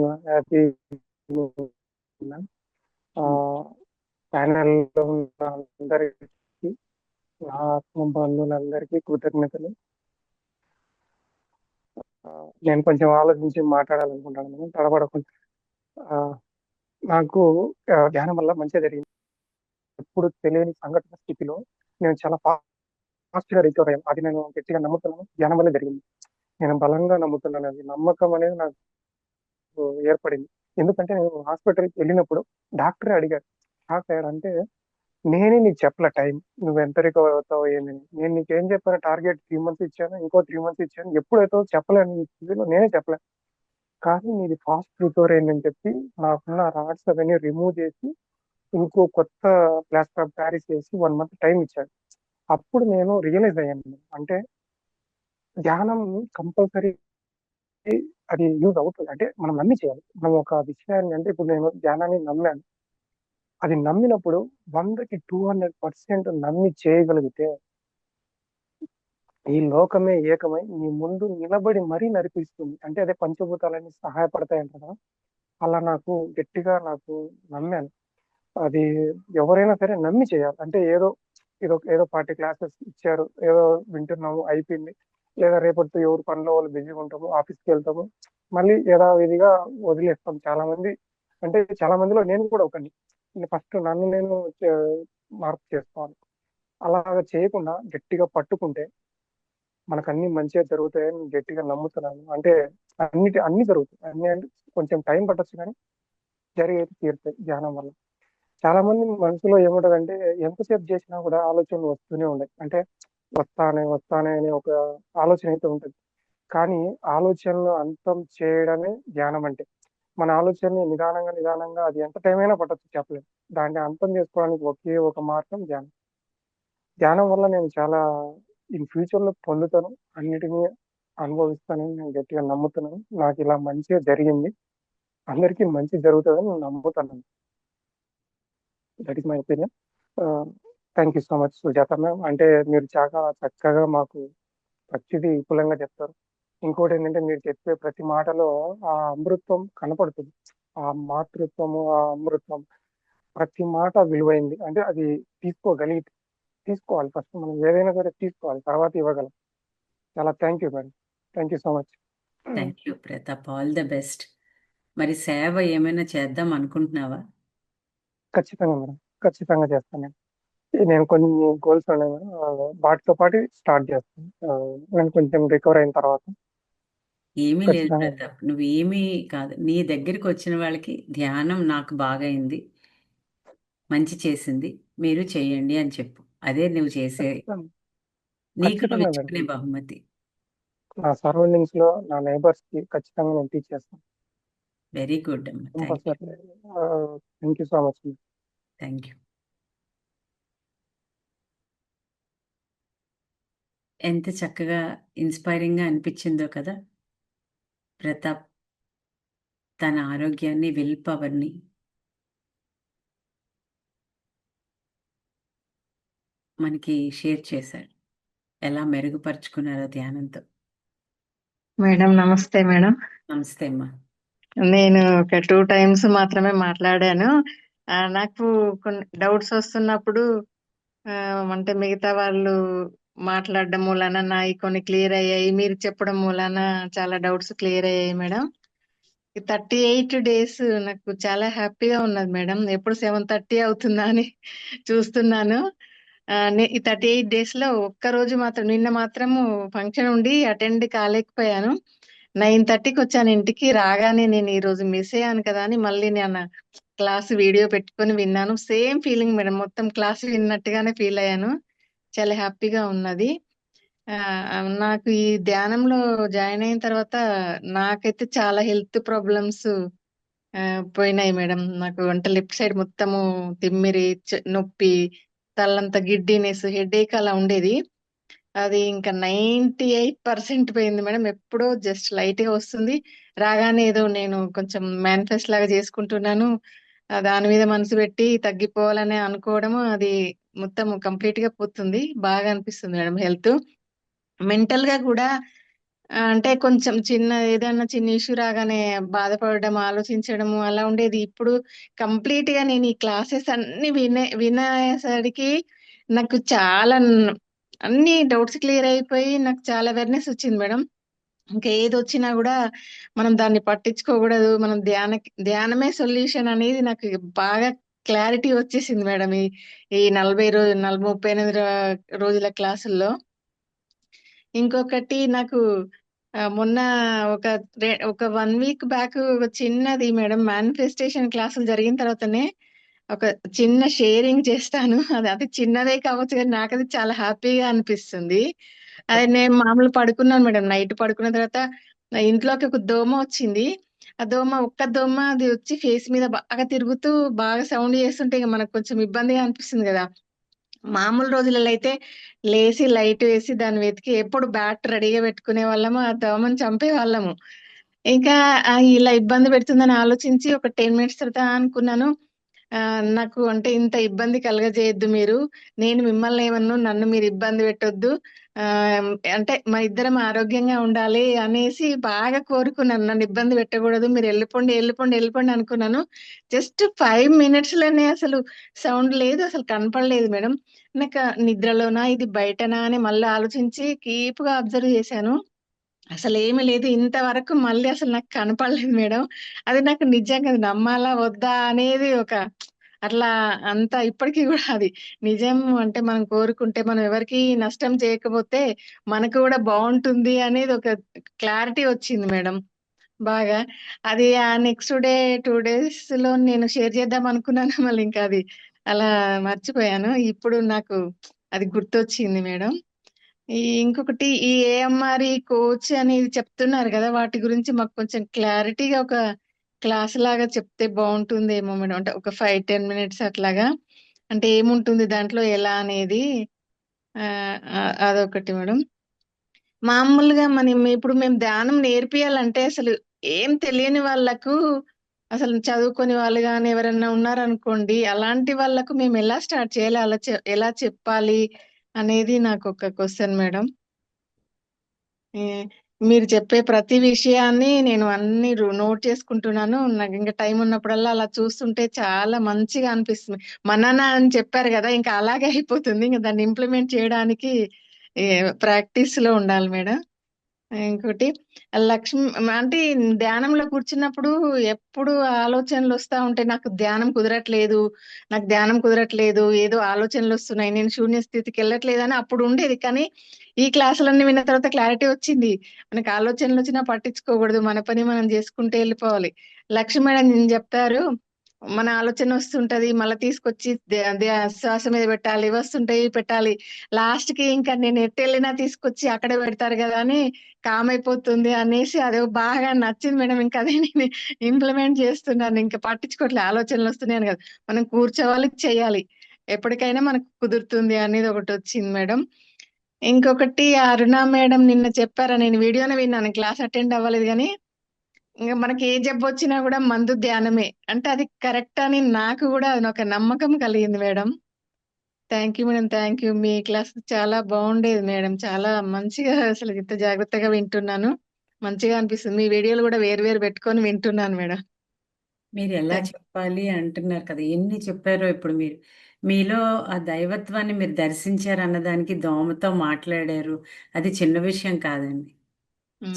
ప్యానెల్లో ఉన్న అందరికీ, నా ఆత్మ బంధువులందరికీ కృతజ్ఞతలు. నేను కొంచెం ఆలోచించి మాట్లాడాలనుకుంటాను, తడబడకుండా. నాకు ధ్యానం వల్ల మంచిగా జరిగింది. ఎప్పుడు తెలియని సంఘటన స్థితిలో నేను చాలా ఫాస్ట్గా రికవర్ అయ్యాను. అది నేను గట్టిగా నమ్ముతున్నాను, ధ్యానం వల్ల జరిగింది. నేను బలంగా నమ్ముతున్నాను. అది నమ్మకం అనేది నాకు ఏర్పడింది. ఎందుకంటే నేను హాస్పిటల్కి వెళ్ళినప్పుడు డాక్టరే అడిగారు, షాక్ అయ్యారు. అంటే నేనే నీకు చెప్పలే టైం, నువ్వు ఎంత రికవర్ అవుతావు ఏందని. నేను నీకేం చెప్పాను, టార్గెట్ 3 months ఇచ్చాను, ఇంకో 3 months ఇచ్చాను, ఎప్పుడైతే చెప్పలేను స్థితిలో నేనే చెప్పలే. కానీ నీది ఫాస్ట్ రికవర్ అయిందని చెప్పి నాకున్న రాడ్స్ అవన్నీ రిమూవ్ చేసి ఇంకో కొత్త ప్లాస్టర్ ఆఫ్ ప్యారిస్ చేసి 1 month టైం ఇచ్చాడు. అప్పుడు నేను రియలైజ్ అయ్యాను, అంటే ధ్యానం కంపల్సరీ అది యూజ్ అవుతుంది. అంటే మనం నమ్మి చేయాలి. మనం ఒక విషయాన్ని, అంటే ఇప్పుడు నేను ధ్యానాన్ని నమ్మాను, అది నమ్మినప్పుడు 100కి 200% నమ్మి చేయగలిగితే ఈ లోకమే ఏకమై నీ ముందు నిలబడి మరీ నడిపిస్తుంది. అంటే అదే పంచభూతాలన్నీ సహాయపడతాయంట కదా, అలా నాకు గట్టిగా నమ్మాను. అది ఎవరైనా సరే నమ్మి చేయాలి. అంటే ఏదో పార్టీ క్లాసెస్ ఇచ్చారు, ఏదో వింటున్నాము, అయిపోయింది. లేదా రేపటితో ఎవరు పనిలో వాళ్ళు బిజీగా ఉంటాము, ఆఫీస్కి వెళ్తాము, మళ్ళీ యథావిధిగా వదిలేస్తాం. చాలా మందిలో నేను కూడా ఒకని. ఫస్ట్ నన్ను నేను మార్పు చేసుకోవాలి. అలాగ చేయకుండా గట్టిగా పట్టుకుంటే మనకు అన్ని మంచిగా జరుగుతాయని గట్టిగా నమ్ముతున్నాను. అంటే అన్ని జరుగుతాయి. అన్ని అంటే కొంచెం టైం పట్టొచ్చు, కానీ జరిగేది తీరుతాయి ధ్యానం వల్ల. చాలా మంది మనసులో ఏముంటదంటే, ఎంతసేపు చేసినా కూడా ఆలోచనలు వస్తూనే ఉన్నాయి. అంటే వస్తానే అనే ఒక ఆలోచన అయితే ఉంటుంది. కానీ ఆలోచనలు అంతం చేయడమే ధ్యానం అంటే. మన ఆలోచనని నిదానంగా అది ఎంత టైం అయినా పట్టొచ్చు, చెప్పలేము. దాన్ని అంతం చేసుకోవడానికి ఒకే ఒక మార్గం ధ్యానం. ధ్యానం వల్ల నేను చాలా ఫ్యూచర్ లో పొందుతాను, అన్నిటినీ అనుభవిస్తానని నేను గట్టిగా నమ్ముతున్నాను. నాకు ఇలా మంచిగా జరిగింది, అందరికీ మంచి జరుగుతుందని నేను నమ్ముతున్నాను. That is my opinion. Thank you so much Sujatha ma'am. అంటే మీరు చాలా చక్కగా మాకు ప్రతిదీ విపులంగా చెప్తారు. ఇంకోటి ఏంటంటే, మీరు చెప్పే ప్రతి మాటలో ఆ అమృతం కనపడుతుంది. ఆ మాతృత్వము, ఆ అమృతం, ప్రతి మాట విలువైంది. అంటే అది తీసుకోవాలి. ఫస్ట్ మనం ఏదైనా సరే తీసుకోవాలి, తర్వాత ఇవ్వగలం. చాలా thank you madam. Thank you so much. Thank you Pratap, all the best. మరి సేవ ఏమైనా చేద్దాం అనుకుంటున్నావా? ఖచ్చితంగా మేడం, ఖచ్చితంగా చేస్తాను నేను. నేను కొన్ని గోల్స్ ఉన్నాయి మేడం. వాటితో పాటు స్టార్ట్ చేస్తాను. నేను కొంచెం రికవర్ అయిన తర్వాత ఏమీ లేదు ఖచ్చితంగా. ప్రతాప్, నువ్వేమీ కాదు. నీ దగ్గరికి వచ్చిన వాళ్ళకి ధ్యానం నాకు బాగైంది, మంచి చేసింది, మీరు చేయండి అని చెప్పు. అదే నువ్వు చేసే ఖచ్చితంగా నీకు నువ్వు ఖచ్చితంగా మేడం. ఇచ్చుకునే బహుమతి. నా సరౌండింగ్స్ లో నా నైబర్స్ కి ఖచ్చితంగా నేను టీచ్ చేస్తాను. వెరీ గుడ్ అమ్మా, thank you. Compulsory. Thank you so much. Thank you. ఎంత చక్కగా ఇన్స్పైరింగ్గా అనిపించిందో కదా ప్రతాప్. తన ఆరోగ్యాన్ని, విల్ పవర్ని మనకి షేర్ చేశాడు, ఎలా మెరుగుపరుచుకున్నారో ధ్యానంతో. మేడం నమస్తే మేడం. నమస్తే అమ్మా. నేను ఒక 2 టైమ్స్ మాత్రమే మాట్లాడాను. నాకు కొన్ని డౌట్స్ వస్తున్నప్పుడు అంటే మిగతా వాళ్ళు మాట్లాడడం మూలాన నాయి కొన్ని క్లియర్ అయ్యాయి. మీరు చెప్పడం మూలాన చాలా డౌట్స్ క్లియర్ అయ్యాయి మేడం. ఈ 38 days నాకు చాలా హ్యాపీగా ఉన్నది మేడం. ఎప్పుడు 7:30 అవుతుందా అని చూస్తున్నాను. ఈ 38 days లో ఒక్కరోజు మాత్రం, నిన్న మాత్రము ఫంక్షన్ ఉండి అటెండ్ కాలేకపోయాను. 9:30కి వచ్చాను ఇంటికి. రాగానే నేను ఈ రోజు మిస్ అయ్యాను కదా అని మళ్ళీ నేను క్లాస్ వీడియో పెట్టుకొని విన్నాను. సేమ్ ఫీలింగ్ మేడం, మొత్తం క్లాస్ విన్నట్టుగానే ఫీల్ అయ్యాను. చాలా హ్యాపీగా ఉన్నది. నాకు ఈ ధ్యానంలో జాయిన్ అయిన తర్వాత నాకైతే చాలా హెల్త్ ప్రాబ్లమ్స్ పోయినాయి మేడం. నాకు అంటే లెఫ్ట్ సైడ్ మొత్తము తిమ్మిరి, నొప్పి, తలంతా గిడ్డినెస్, హెడేక్ అలా ఉండేది. అది ఇంకా 98% పోయింది మేడం. ఎప్పుడో జస్ట్ లైట్ గా వస్తుంది. రాగానే ఏదో నేను కొంచెం మేనిఫెస్ట్ లాగా చేసుకుంటున్నాను. దాని మీద మనసు పెట్టి తగ్గిపోవాలని అనుకోవడము, అది మొత్తం కంప్లీట్ గా పోతుంది. బాగా అనిపిస్తుంది మేడం హెల్త్. మెంటల్ గా కూడా అంటే కొంచెం ఏదైనా చిన్న ఇష్యూ రాగానే బాధపడడం, ఆలోచించడము అలా ఉండేది. ఇప్పుడు కంప్లీట్ గా నేను ఈ క్లాసెస్ అన్ని వినేసరికి నాకు చాలా అన్ని డౌట్స్ క్లియర్ అయిపోయి నాకు చాలా అవేర్నెస్ వచ్చింది మేడం. ఇంకా ఏది వచ్చినా కూడా మనం దాన్ని పట్టించుకోకూడదు, మనం ధ్యానమే సొల్యూషన్ అనేది నాకు బాగా క్లారిటీ వచ్చేసింది మేడం. ఈ 38 రోజుల క్లాసుల్లో. ఇంకొకటి నాకు మొన్న ఒక ఒక 1 week బ్యాక్ చిన్నది మేడం, మేనిఫెస్టేషన్ క్లాసులు జరిగిన తర్వాతనే ఒక చిన్న షేరింగ్ చేస్తాను. అది అది చిన్నదే కావచ్చు కానీ నాకు అది చాలా హ్యాపీగా అనిపిస్తుంది. అది నేను మామూలు పడుకున్నాను మేడం. నైట్ పడుకున్న తర్వాత నా ఇంట్లోకి ఒక దోమ వచ్చింది. ఆ ఒక్క దోమ అది వచ్చి ఫేస్ మీద బాగా తిరుగుతూ బాగా సౌండ్ చేస్తుంటే ఇక మనకు కొంచెం ఇబ్బందిగా అనిపిస్తుంది కదా. మామూలు రోజులలో అయితే లేసి లైట్ వేసి దాన్ని వెతికి ఎప్పుడు బ్యాట్ రెడీగా పెట్టుకునే వాళ్ళము, ఆ దోమను చంపే వాళ్ళము. ఇంకా ఇలా ఇబ్బంది పెడుతుందని ఆలోచించి ఒక 10 minutes తర్వాత అనుకున్నాను, నాకు అంటే ఇంత ఇబ్బంది కలగజేయొద్దు మీరు. నేను మిమ్మల్ని ఏమన్నా, నన్ను మీరు ఇబ్బంది పెట్టొద్దు. అంటే మా ఇద్దరం ఆరోగ్యంగా ఉండాలి అనేసి బాగా కోరుకున్నాను. నన్ను ఇబ్బంది పెట్టకూడదు, మీరు వెళ్ళిపోండి వెళ్ళిపోండి వెళ్ళిపోండి అనుకున్నాను. జస్ట్ 5 minutes లోనే అసలు సౌండ్ లేదు, అసలు కనపడలేదు మేడం. నాకు నిద్రలోనా ఇది బయటనా అని మళ్ళీ ఆలోచించి కీప్గా అబ్జర్వ్ చేశాను. అసలేమి లేదు. ఇంతవరకు మళ్ళీ అసలు నాకు కనపడలేదు మేడం. అది నాకు నిజంగా అది నమ్మాలా వద్దా అనేది ఒక అట్లా అంత ఇప్పటికి గూడా అది నిజం. అంటే మనం కోరుకుంటే మనం ఎవరికీ నష్టం చేయకపోతే మనకు గూడా బావుంటుంది అనేది ఒక క్లారిటీ వచ్చింది మేడం బాగా. అది నెక్స్ట్ డే 2 డేస్‌లో నేను షేర్ చేద్దాం అనుకున్నాను. మళ్ళీ ఇంకా అది అలా మర్చిపోయాను. ఇప్పుడు నాకు అది గుర్తొచ్చింది మేడం. ఇంకొకటి ఈ ఏఎంఆర్ కోచ్ అనేది చెప్తున్నారు కదా, వాటి గురించి మాకు కొంచెం క్లారిటీగా ఒక క్లాస్ లాగా చెప్తే బాగుంటుందేమో మేడం. అంటే ఒక 5-10 minutes అట్లాగా. అంటే ఏముంటుంది దాంట్లో ఎలా అనేది అదొకటి మేడం. మామూలుగా ఇప్పుడు మేము ధ్యానం నేర్పియాలంటే అసలు ఏం తెలియని వాళ్ళకు, అసలు చదువుకొని వాళ్ళు కానీ ఎవరన్నా ఉన్నారనుకోండి, అలాంటి వాళ్ళకు మేము ఎలా స్టార్ట్ చేయాలి, అలా ఎలా చెప్పాలి అనేది నాకు ఒక క్వశ్చన్ మేడం. ఏ, మీరు చెప్పే ప్రతి విషయాన్ని నేను అన్ని నోట్ చేసుకుంటున్నాను. నాకు ఇంకా టైం ఉన్నప్పుడల్లా అలా చూస్తుంటే చాలా మంచిగా అనిపిస్తుంది. మనన అని చెప్పారు కదా, ఇంకా అలాగే అయిపోతుంది. ఇంకా దాన్ని ఇంప్లిమెంట్ చేయడానికి ప్రాక్టీస్ లో ఉండాలి మేడం. ఇంకోటి లక్ష్మి అంటే ధ్యానంలో కూర్చున్నప్పుడు ఎప్పుడు ఆలోచనలు వస్తా ఉంటాయి. నాకు ధ్యానం కుదరట్లేదు, ఏదో ఆలోచనలు వస్తున్నాయి, నేను శూన్య స్థితికి వెళ్ళట్లేదు అని అప్పుడు ఉండేది. కానీ ఈ క్లాసులన్నీ విన్న తర్వాత క్లారిటీ వచ్చింది. మనకు ఆలోచనలు వచ్చినా పట్టించుకోకూడదు, మన పని మనం చేసుకుంటే వెళ్ళిపోవాలి. లక్ష్మి మేడం చెప్తారు, మన ఆలోచన వస్తుంటది, మళ్ళీ తీసుకొచ్చి శ్వాస మీద పెట్టాలి, వస్తుంటాయి పెట్టాలి, లాస్ట్ కి ఇంకా నేను ఎట్టు వెళ్ళినా తీసుకొచ్చి అక్కడే పెడతారు కదా అని కామ్ అయిపోతుంది అనేసి అది బాగా నచ్చింది మేడం. ఇంకా అదే నేను ఇంప్లిమెంట్ చేస్తున్నాను. ఇంకా పట్టించుకోవట్లే, ఆలోచనలు వస్తున్నాయని కదా, మనం కూర్చోవాలి, చేయాలి, ఎప్పటికైనా మనకు కుదురుతుంది అనేది ఒకటి వచ్చింది మేడం. ఇంకొకటి అరుణ మేడం నిన్న చెప్పారా, నేను వీడియోనే విన్నాను, క్లాస్ అటెండ్ అవ్వలేదు కానీ, ఇంకా మనకి ఏ జబ్బు వచ్చినా కూడా మందు ధ్యానమే అంటే అది కరెక్ట్ అని నాకు కూడా అది ఒక నమ్మకం కలిగింది madam. Thank you madam, thank you. Me class చాలా బాగుండేది మేడం, చాలా మంచిగా, అసలు ఇంత జాగ్రత్తగా వింటున్నాను, మంచిగా అనిపిస్తుంది. మీ వీడియోలు కూడా వేరు వేరు పెట్టుకొని వింటున్నాను మేడం. మీరు ఎలా థ్యాంక్ చెప్పాలి అంటున్నారు కదా, ఎన్ని చెప్పారో ఇప్పుడు మీరు. మీలో ఆ దైవత్వాన్ని మీరు దర్శించారు అన్నదానికి దోమతో మాట్లాడారు, అది చిన్న విషయం కాదండి.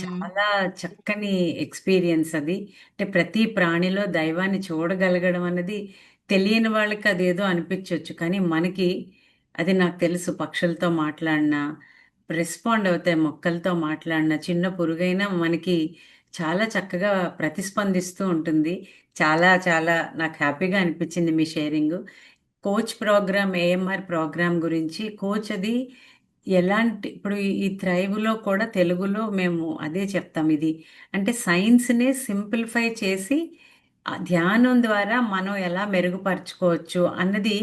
చాలా చక్కని ఎక్స్పీరియన్స్ అది. అంటే ప్రతి ప్రాణిలో దైవాన్ని చూడగలగడం అన్నది తెలియని వాళ్ళకి అదేదో అనిపించవచ్చు, కానీ మనకి అది, నాకు తెలుసు, పక్షులతో మాట్లాడినా, రెస్పాండ్ అవుతాయి, మొక్కలతో మాట్లాడినా, చిన్న పురుగైనా మనకి చాలా చక్కగా ప్రతిస్పందిస్తూ ఉంటుంది. చాలా చాలా నాకు హ్యాపీగా అనిపించింది మీ sharing. Coach program, AMR program గురించి, కోచ్ అది ఎలాంటి, ఇప్పుడు ఈ థ్రైవ్లో కూడా తెలుగులో మేము అదే చెప్తాం. ఇది అంటే సైన్స్నే సింప్లిఫై చేసి ఆ ధ్యానం ద్వారా మనం ఎలా మెరుగుపరచుకోవచ్చు అన్నది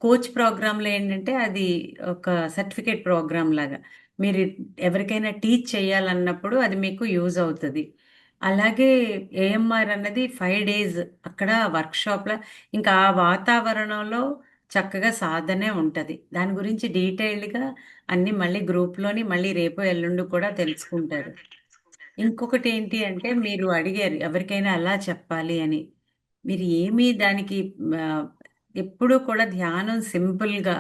కోచ్ ప్రోగ్రాంలో ఏంటంటే, అది ఒక సర్టిఫికేట్ ప్రోగ్రామ్ లాగా. మీరు ఎవరికైనా టీచ్ చేయాలన్నప్పుడు అది మీకు యూజ్ అవుతుంది. అలాగే ఏఎంఆర్ అన్నది 5 days అక్కడ వర్క్షాప్లో, ఇంకా ఆ వాతావరణంలో చక్కగా సాధనే ఉంటుంది. దాని గురించి డీటెయిల్డ్గా అన్ని మళ్ళీ గ్రూప్లోని మళ్ళీ రేపు ఎల్లుండి కూడా తెలుసుకుంటారు. ఇంకొకటి ఏంటి అంటే, మీరు అడిగారు ఎవరికైనా అలా చెప్పాలి అని. మీరు ఏమీ దానికి ఆ, ఎప్పుడూ కూడా ధ్యానం సింపుల్గా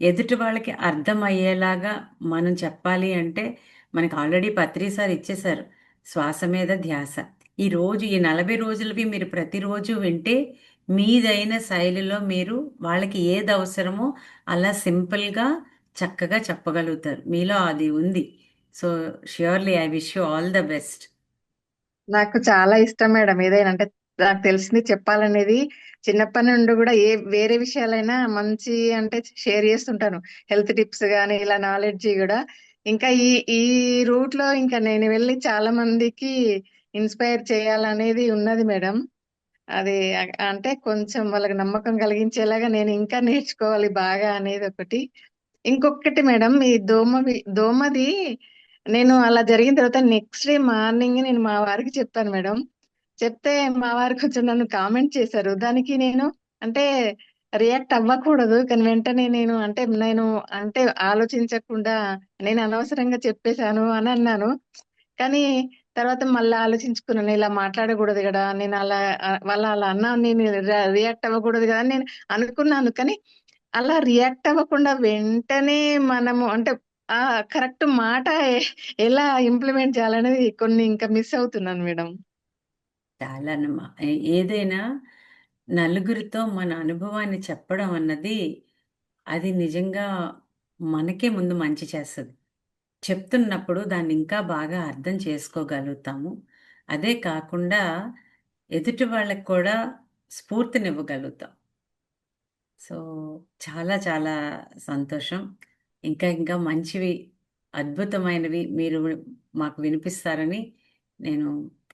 ఎదుటి వాళ్ళకి అర్థమయ్యేలాగా మనం చెప్పాలి అంటే, మనకి ఆల్రెడీ పత్రి సార్ ఇచ్చేశారు, శ్వాస మీద ధ్యాస. ఈ 40 రోజులవి మీరు ప్రతిరోజు వింటే మీదైన శైలిలో మీరు వాళ్ళకి ఏది అవసరమో అలా సింపుల్గా చక్కగా చెప్పగలుగుతారు. మీలో అది ఉంది. So surely I wish you all the best. నాకు చాలా ఇష్టం మేడం ఏదైనా అంటే, నాకు తెలిసింది చెప్పాలనేది. చిన్నప్పటి నుండి కూడా వేరే విషయాలైనా మంచి అంటే షేర్ చేస్తుంటాను, హెల్త్ టిప్స్ గానీ ఇలా నాలెడ్జ్ కూడా. ఇంకా ఈ ఈ రూట్ లో ఇంకా నేను వెళ్ళి చాలా మందికి ఇన్స్పైర్ చేయాలనేది ఉన్నది మేడం. అది అంటే కొంచెం వాళ్ళకి నమ్మకం కలిగించేలాగా నేను ఇంకా నేర్చుకోవాలి బాగా అనేది ఒకటి. ఇంకొకటి మేడం, ఈ దోమది నేను అలా జరిగిన తర్వాత నెక్స్ట్ డే మార్నింగ్ నేను మా వారికి చెప్పాను మేడం. చెప్తే మా వారు కొంచెం నన్ను కామెంట్ చేశారు. దానికి నేను అంటే రియాక్ట్ అవ్వకూడదు, కానీ వెంటనే నేను ఆలోచించకుండా నేను అనవసరంగా చెప్పేశాను అని అన్నాను. కానీ తర్వాత మళ్ళీ ఆలోచించుకున్నాను, ఇలా మాట్లాడకూడదు కదా, నేను అలా వాళ్ళ అలా అన్నా నేను రియాక్ట్ అవ్వకూడదు కదా అని నేను అనుకున్నాను. కానీ అలా రియాక్ట్ అవ్వకుండా వెంటనే మనము అంటే ఆ కరెక్ట్ మాట ఎలా ఇంప్లిమెంట్ చేయాలనేది కొన్ని ఇంకా మిస్ అవుతున్నాను మేడం. చాలా ఏదైనా నలుగురితో మన అనుభవాన్ని చెప్పడం అన్నది, అది నిజంగా మనకే ముందు మంచి చేస్తుంది. చెప్తున్నప్పుడు దాన్ని ఇంకా బాగా అర్థం చేసుకోగలుగుతాము. అదే కాకుండా ఎదుటి వాళ్ళకి కూడా స్ఫూర్తినివ్వగలుగుతాం. సో చాలా చాలా సంతోషం. ఇంకా ఇంకా మంచివి, అద్భుతమైనవి మీరు మాకు వినిపిస్తారని నేను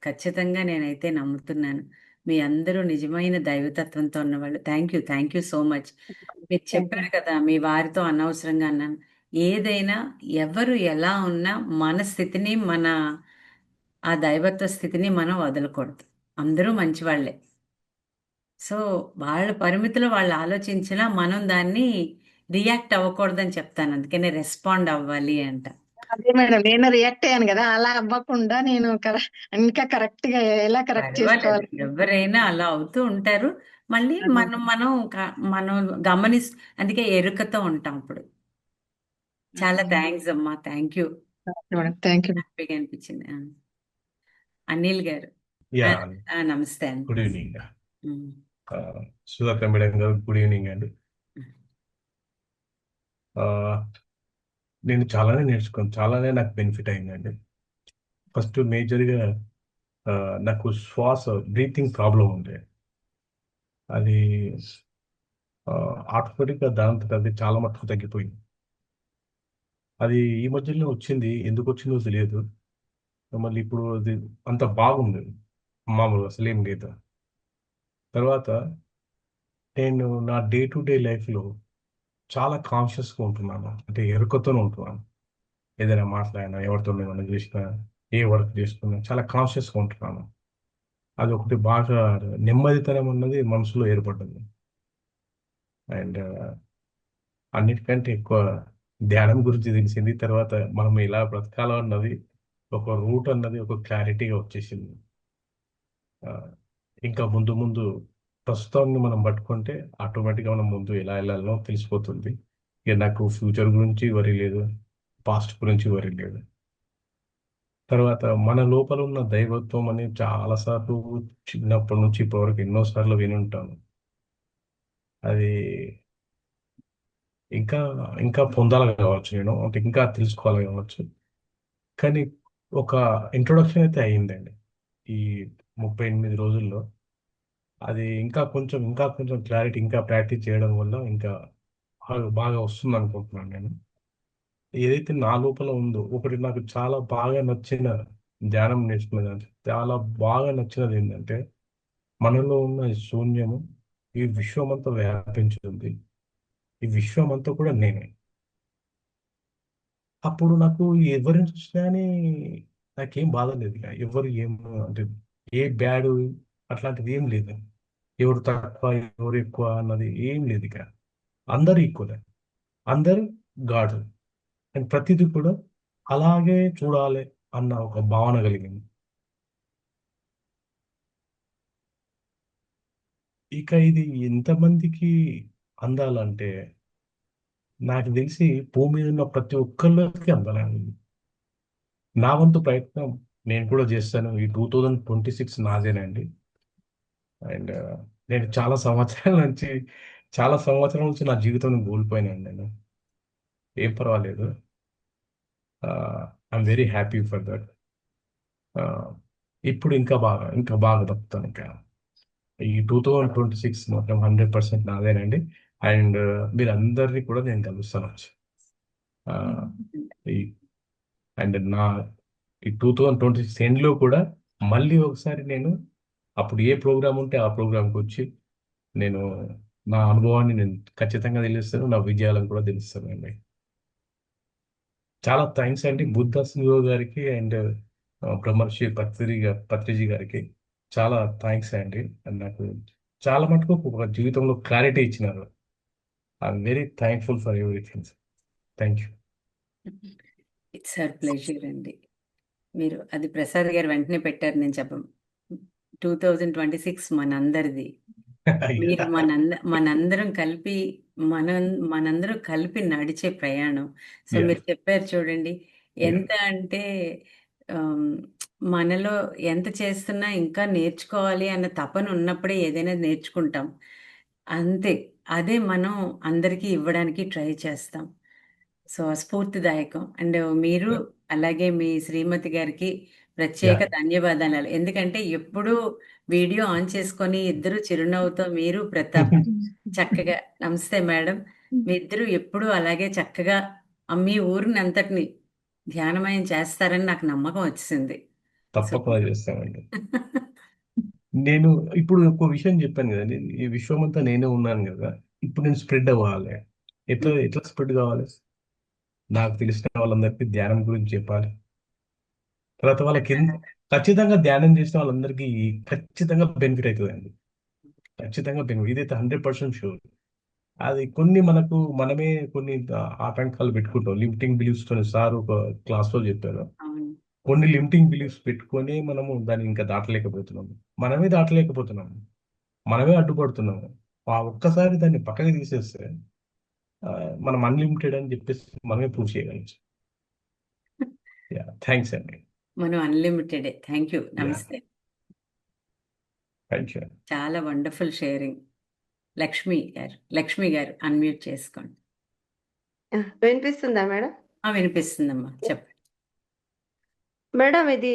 ఖచ్చితంగా నేనైతే నమ్ముతున్నాను. మీ అందరూ నిజమైన దైవతత్వంతో ఉన్నవాళ్ళు. Thank you so much. మీరు థ్యాంక్ యూ. చెప్పారు కదా, మీ వారితో అనవసరంగా అన్నాను. ఏదైనా ఎవరు ఎలా ఉన్నా మన స్థితిని, ఆ దైవత్వ స్థితిని మనం వదలకూడదు. అందరూ మంచివాళ్లే. సో వాళ్ళ పరిమితిలో వాళ్ళు ఆలోచించినా మనం దాన్ని రియాక్ట్ అవ్వకూడదని చెప్తాను. అందుకనే రెస్పాండ్ అవ్వాలి అంట. అదే మేడం, నేను రియాక్ట్ అయ్యాను కదా, అలా అవ్వకుండా నేను ఇంకా కరెక్ట్ గా ఎలా కరెక్ట్ పర్వాలేదు, చేసుకోవాలి. ఎవరైనా అలా అవుతూ ఉంటారు. మళ్ళీ అదే. మనం అందుకే ఎరుకతో ఉంటాం. ఇప్పుడు చాలా థ్యాంక్స్ అమ్మా, thank you. Madam thank you. హ్యాపీగా అనిపించింది. అనిల్ గారు. యా నమస్తే అండి. గుడ్ ఈవినింగ్ ఉమ్. సుధాకర్ మేడం గారు, గుడ్ ఈవినింగ్ అండి. ఆ, నేను చాలానే నేర్చుకున్నాను, చాలానే నాకు బెనిఫిట్ అయిందండి. ఫస్ట్ మేజర్గా నాకు శ్వాస బ్రీతింగ్ ప్రాబ్లం ఉండే, అది ఆటోమేటిక్గా దాంతో అది చాలా మటుకు తగ్గిపోయింది. అది ఈ మధ్యలో వచ్చింది, ఎందుకు వచ్చిందో తెలియదు. మళ్ళీ ఇప్పుడు అది అంత బాగుంది, మామూలు అసలు ఏం లేదు. తర్వాత నేను నా డే టు డే లైఫ్లో చాలా కాన్షియస్గా ఉంటున్నాను, అంటే ఎరుకతోనే ఉంటున్నాను. ఏదైనా మాట్లాడినా, ఎవరితో ఏమైనా చేసినా, ఏ వర్క్ చేస్తున్నా చాలా కాన్షియస్గా ఉంటున్నాను. అది ఒకటి బాగా నెమ్మదితనం అన్నది మనసులో ఏర్పడ్డది. అండ్ అన్నిటికంటే ఎక్కువ ధ్యానం గురించి తెలిసింది. తర్వాత మనం ఎలా బ్రతకాలో అన్నది, ఒక రూట్ అన్నది ఒక క్లారిటీగా వచ్చేసింది. ఆ, ఇంకా ముందు ముందు ప్రస్తుతాన్ని మనం పట్టుకుంటే ఆటోమేటిక్గా మనం ముందు ఎలా వెళ్ళాలో తెలిసిపోతుంది. ఇక నాకు ఫ్యూచర్ గురించి వరి లేదు, పాస్ట్ గురించి వరి లేదు. తర్వాత మన లోపల ఉన్న దైవత్వం అని చాలాసార్లు చిన్నప్పటి నుంచి ఇప్పటివరకు ఎన్నోసార్లు విని ఉంటాను. అది ఇంకా ఇంకా పొందాలి కావచ్చు, నేను అంటే ఇంకా తెలుసుకోవాలి కావచ్చు. కానీ ఒక ఇంట్రొడక్షన్ అయితే అయ్యిందండి ఈ 38 రోజుల్లో. అది ఇంకా కొంచెం క్లారిటీ, ఇంకా ప్రాక్టీస్ చేయడం వల్ల ఇంకా బాగా బాగా వస్తుంది అనుకుంటున్నాను నేను. ఏదైతే నా లోపల ఉందో, ఒకటి నాకు చాలా బాగా నచ్చిన ధ్యానం నేర్చుకున్నది, చాలా బాగా నచ్చినది ఏంటంటే, మనలో ఉన్న ఈ శూన్యము ఈ విశ్వమంతా వ్యాపించుతుంది, ఈ విశ్వమంతా కూడా నేనే. అప్పుడు నాకు ఎవరిని చూసినా కానీ నాకేం బాధ లేదు, ఇక ఎవరు ఏం అంటే ఏ బ్యాడ్ అట్లాంటిది ఏం లేదు. ఎవరు తక్కువ ఎవరు ఎక్కువ అన్నది ఏం లేదు. ఇక అందరు ఈక్వల్, అందరు గాడ్. అండ్ ప్రతిదీ కూడా అలాగే చూడాలి అన్న ఒక భావన కలిగింది. ఇక ఇది ఎంతమందికి అందాలంటే, నాకు తెలిసి భూమి మీద ఉన్న ప్రతి ఒక్కళ్ళకి అందాలండి. నా వంతు ప్రయత్నం నేను కూడా చేస్తాను. ఈ 2026 నాదేనండి. అండ్ నేను చాలా సంవత్సరాల నుంచి నా జీవితం కోల్పోయినాను నేను. ఏం పర్వాలేదు, I'm very happy for that. ఇప్పుడు ఇంకా బాగా బతుకుతాను. ఇంకా ఈ 2026 మాత్రం 100% నాదేనండి. అండ్ మీరందరినీ కూడా నేను కలుస్తాను వచ్చి. ఆ, ఈ అండ్ ఈ 2026 ఎండ్లో కూడా మళ్ళీ ఒకసారి నేను అప్పుడు ఏ ప్రోగ్రామ్ ఉంటే ఆ ప్రోగ్రామ్కి వచ్చి నేను నా అనుభవాన్ని నేను ఖచ్చితంగా తెలుస్తాను, నా విజయాలను కూడా తెలుస్తాను అండి. చాలా థ్యాంక్స్ అండి బుద్ధ సింగ్ గారికి అండ్ బ్రహ్మర్షి పత్రిజీ గారికి చాలా థ్యాంక్స్ అండి. అండ్ నాకు చాలా మటుకు ఒక జీవితంలో క్లారిటీ ఇచ్చినారు. I'm very thankful for everything. Thank you. It's our pleasure అండి. మీరు అది ప్రసాద్ గారు వెంటనే పెట్టారు, నేను చెప్పం. 2026 మనందరిది. మీరు మనందరం కలిపి మనందరం కలిపి నడిచే ప్రయాణం. So Yeah. మీరు చెప్పారు చూడండి, ఎంత అంటే ఆమ్, మనలో ఎంత చేస్తున్నా ఇంకా నేర్చుకోవాలి అన్న తపన ఉన్నప్పుడే ఏదైనా నేర్చుకుంటాం. అంతే, అదే మనం అందరికీ ఇవ్వడానికి ట్రై చేస్తాం. సో స్ఫూర్తిదాయకం. అండ్ మీరు అలాగే మీ శ్రీమతి గారికి ప్రత్యేక Yeah. ధన్యవాదాలు. ఎందుకంటే ఎప్పుడు వీడియో ఆన్ చేసుకొని ఇద్దరు చిరునవ్వుతో, మీరు ప్రతాప్ చక్కగా నమస్తే మేడం, మీ ఇద్దరు ఎప్పుడు అలాగే చక్కగా మీ ఊరిని అంతటిని ధ్యానమయం చేస్తారని నాకు నమ్మకం వచ్చింది. తప్పకుండా చేస్తామండి. నేను ఇప్పుడు ఒక విషయం చెప్పాను కదండి, ఈ విశ్వం అంతా నేనే ఉన్నాను కదా. ఇప్పుడు నేను స్ప్రెడ్ అవ్వాలి. ఎట్లా స్ప్రెడ్ కావాలి? నాకు తెలిసిన వాళ్ళందరికీ ధ్యానం గురించి చెప్పాలి. తర్వాత వాళ్ళకి ఖచ్చితంగా ధ్యానం చేసిన వాళ్ళందరికీ ఖచ్చితంగా బెనిఫిట్ అవుతుందండి. ఖచ్చితంగా బెనిఫిట్, ఇదైతే 100% షూర్. అది మనమే కొన్ని ఆటంకాలు పెట్టుకుంటాం. లిమిటింగ్ బిలీఫ్స్ తో సార్ ఒక క్లాస్లో చెప్పారు. అవును. కొన్ని లిమిటింగ్ బిలీఫ్స్ పెట్టుకొని మనము దాన్ని ఇంకా దాటలేకపోతున్నాము. మనమే అడ్డుపడుతున్నాము. ఆ ఒక్కసారి దాన్ని పక్కకి తీసేస్తే మనం అన్లిమిటెడ్ అని చెప్పేసి మనమే ప్రూవ్ చేయగలచ్చు. యా థ్యాంక్స్ అండి. మనం అన్లిమిటెడే. Thank you. యా నమస్తే. Thank you. చాలా వండర్ఫుల్ షేరింగ్. లక్ష్మి గారు అన్మ్యూట్ చేసుకోండి. వినిపిస్తుందా మేడం? వినిపిస్తుందమ్మా, చెప్పండి. మేడం ఇది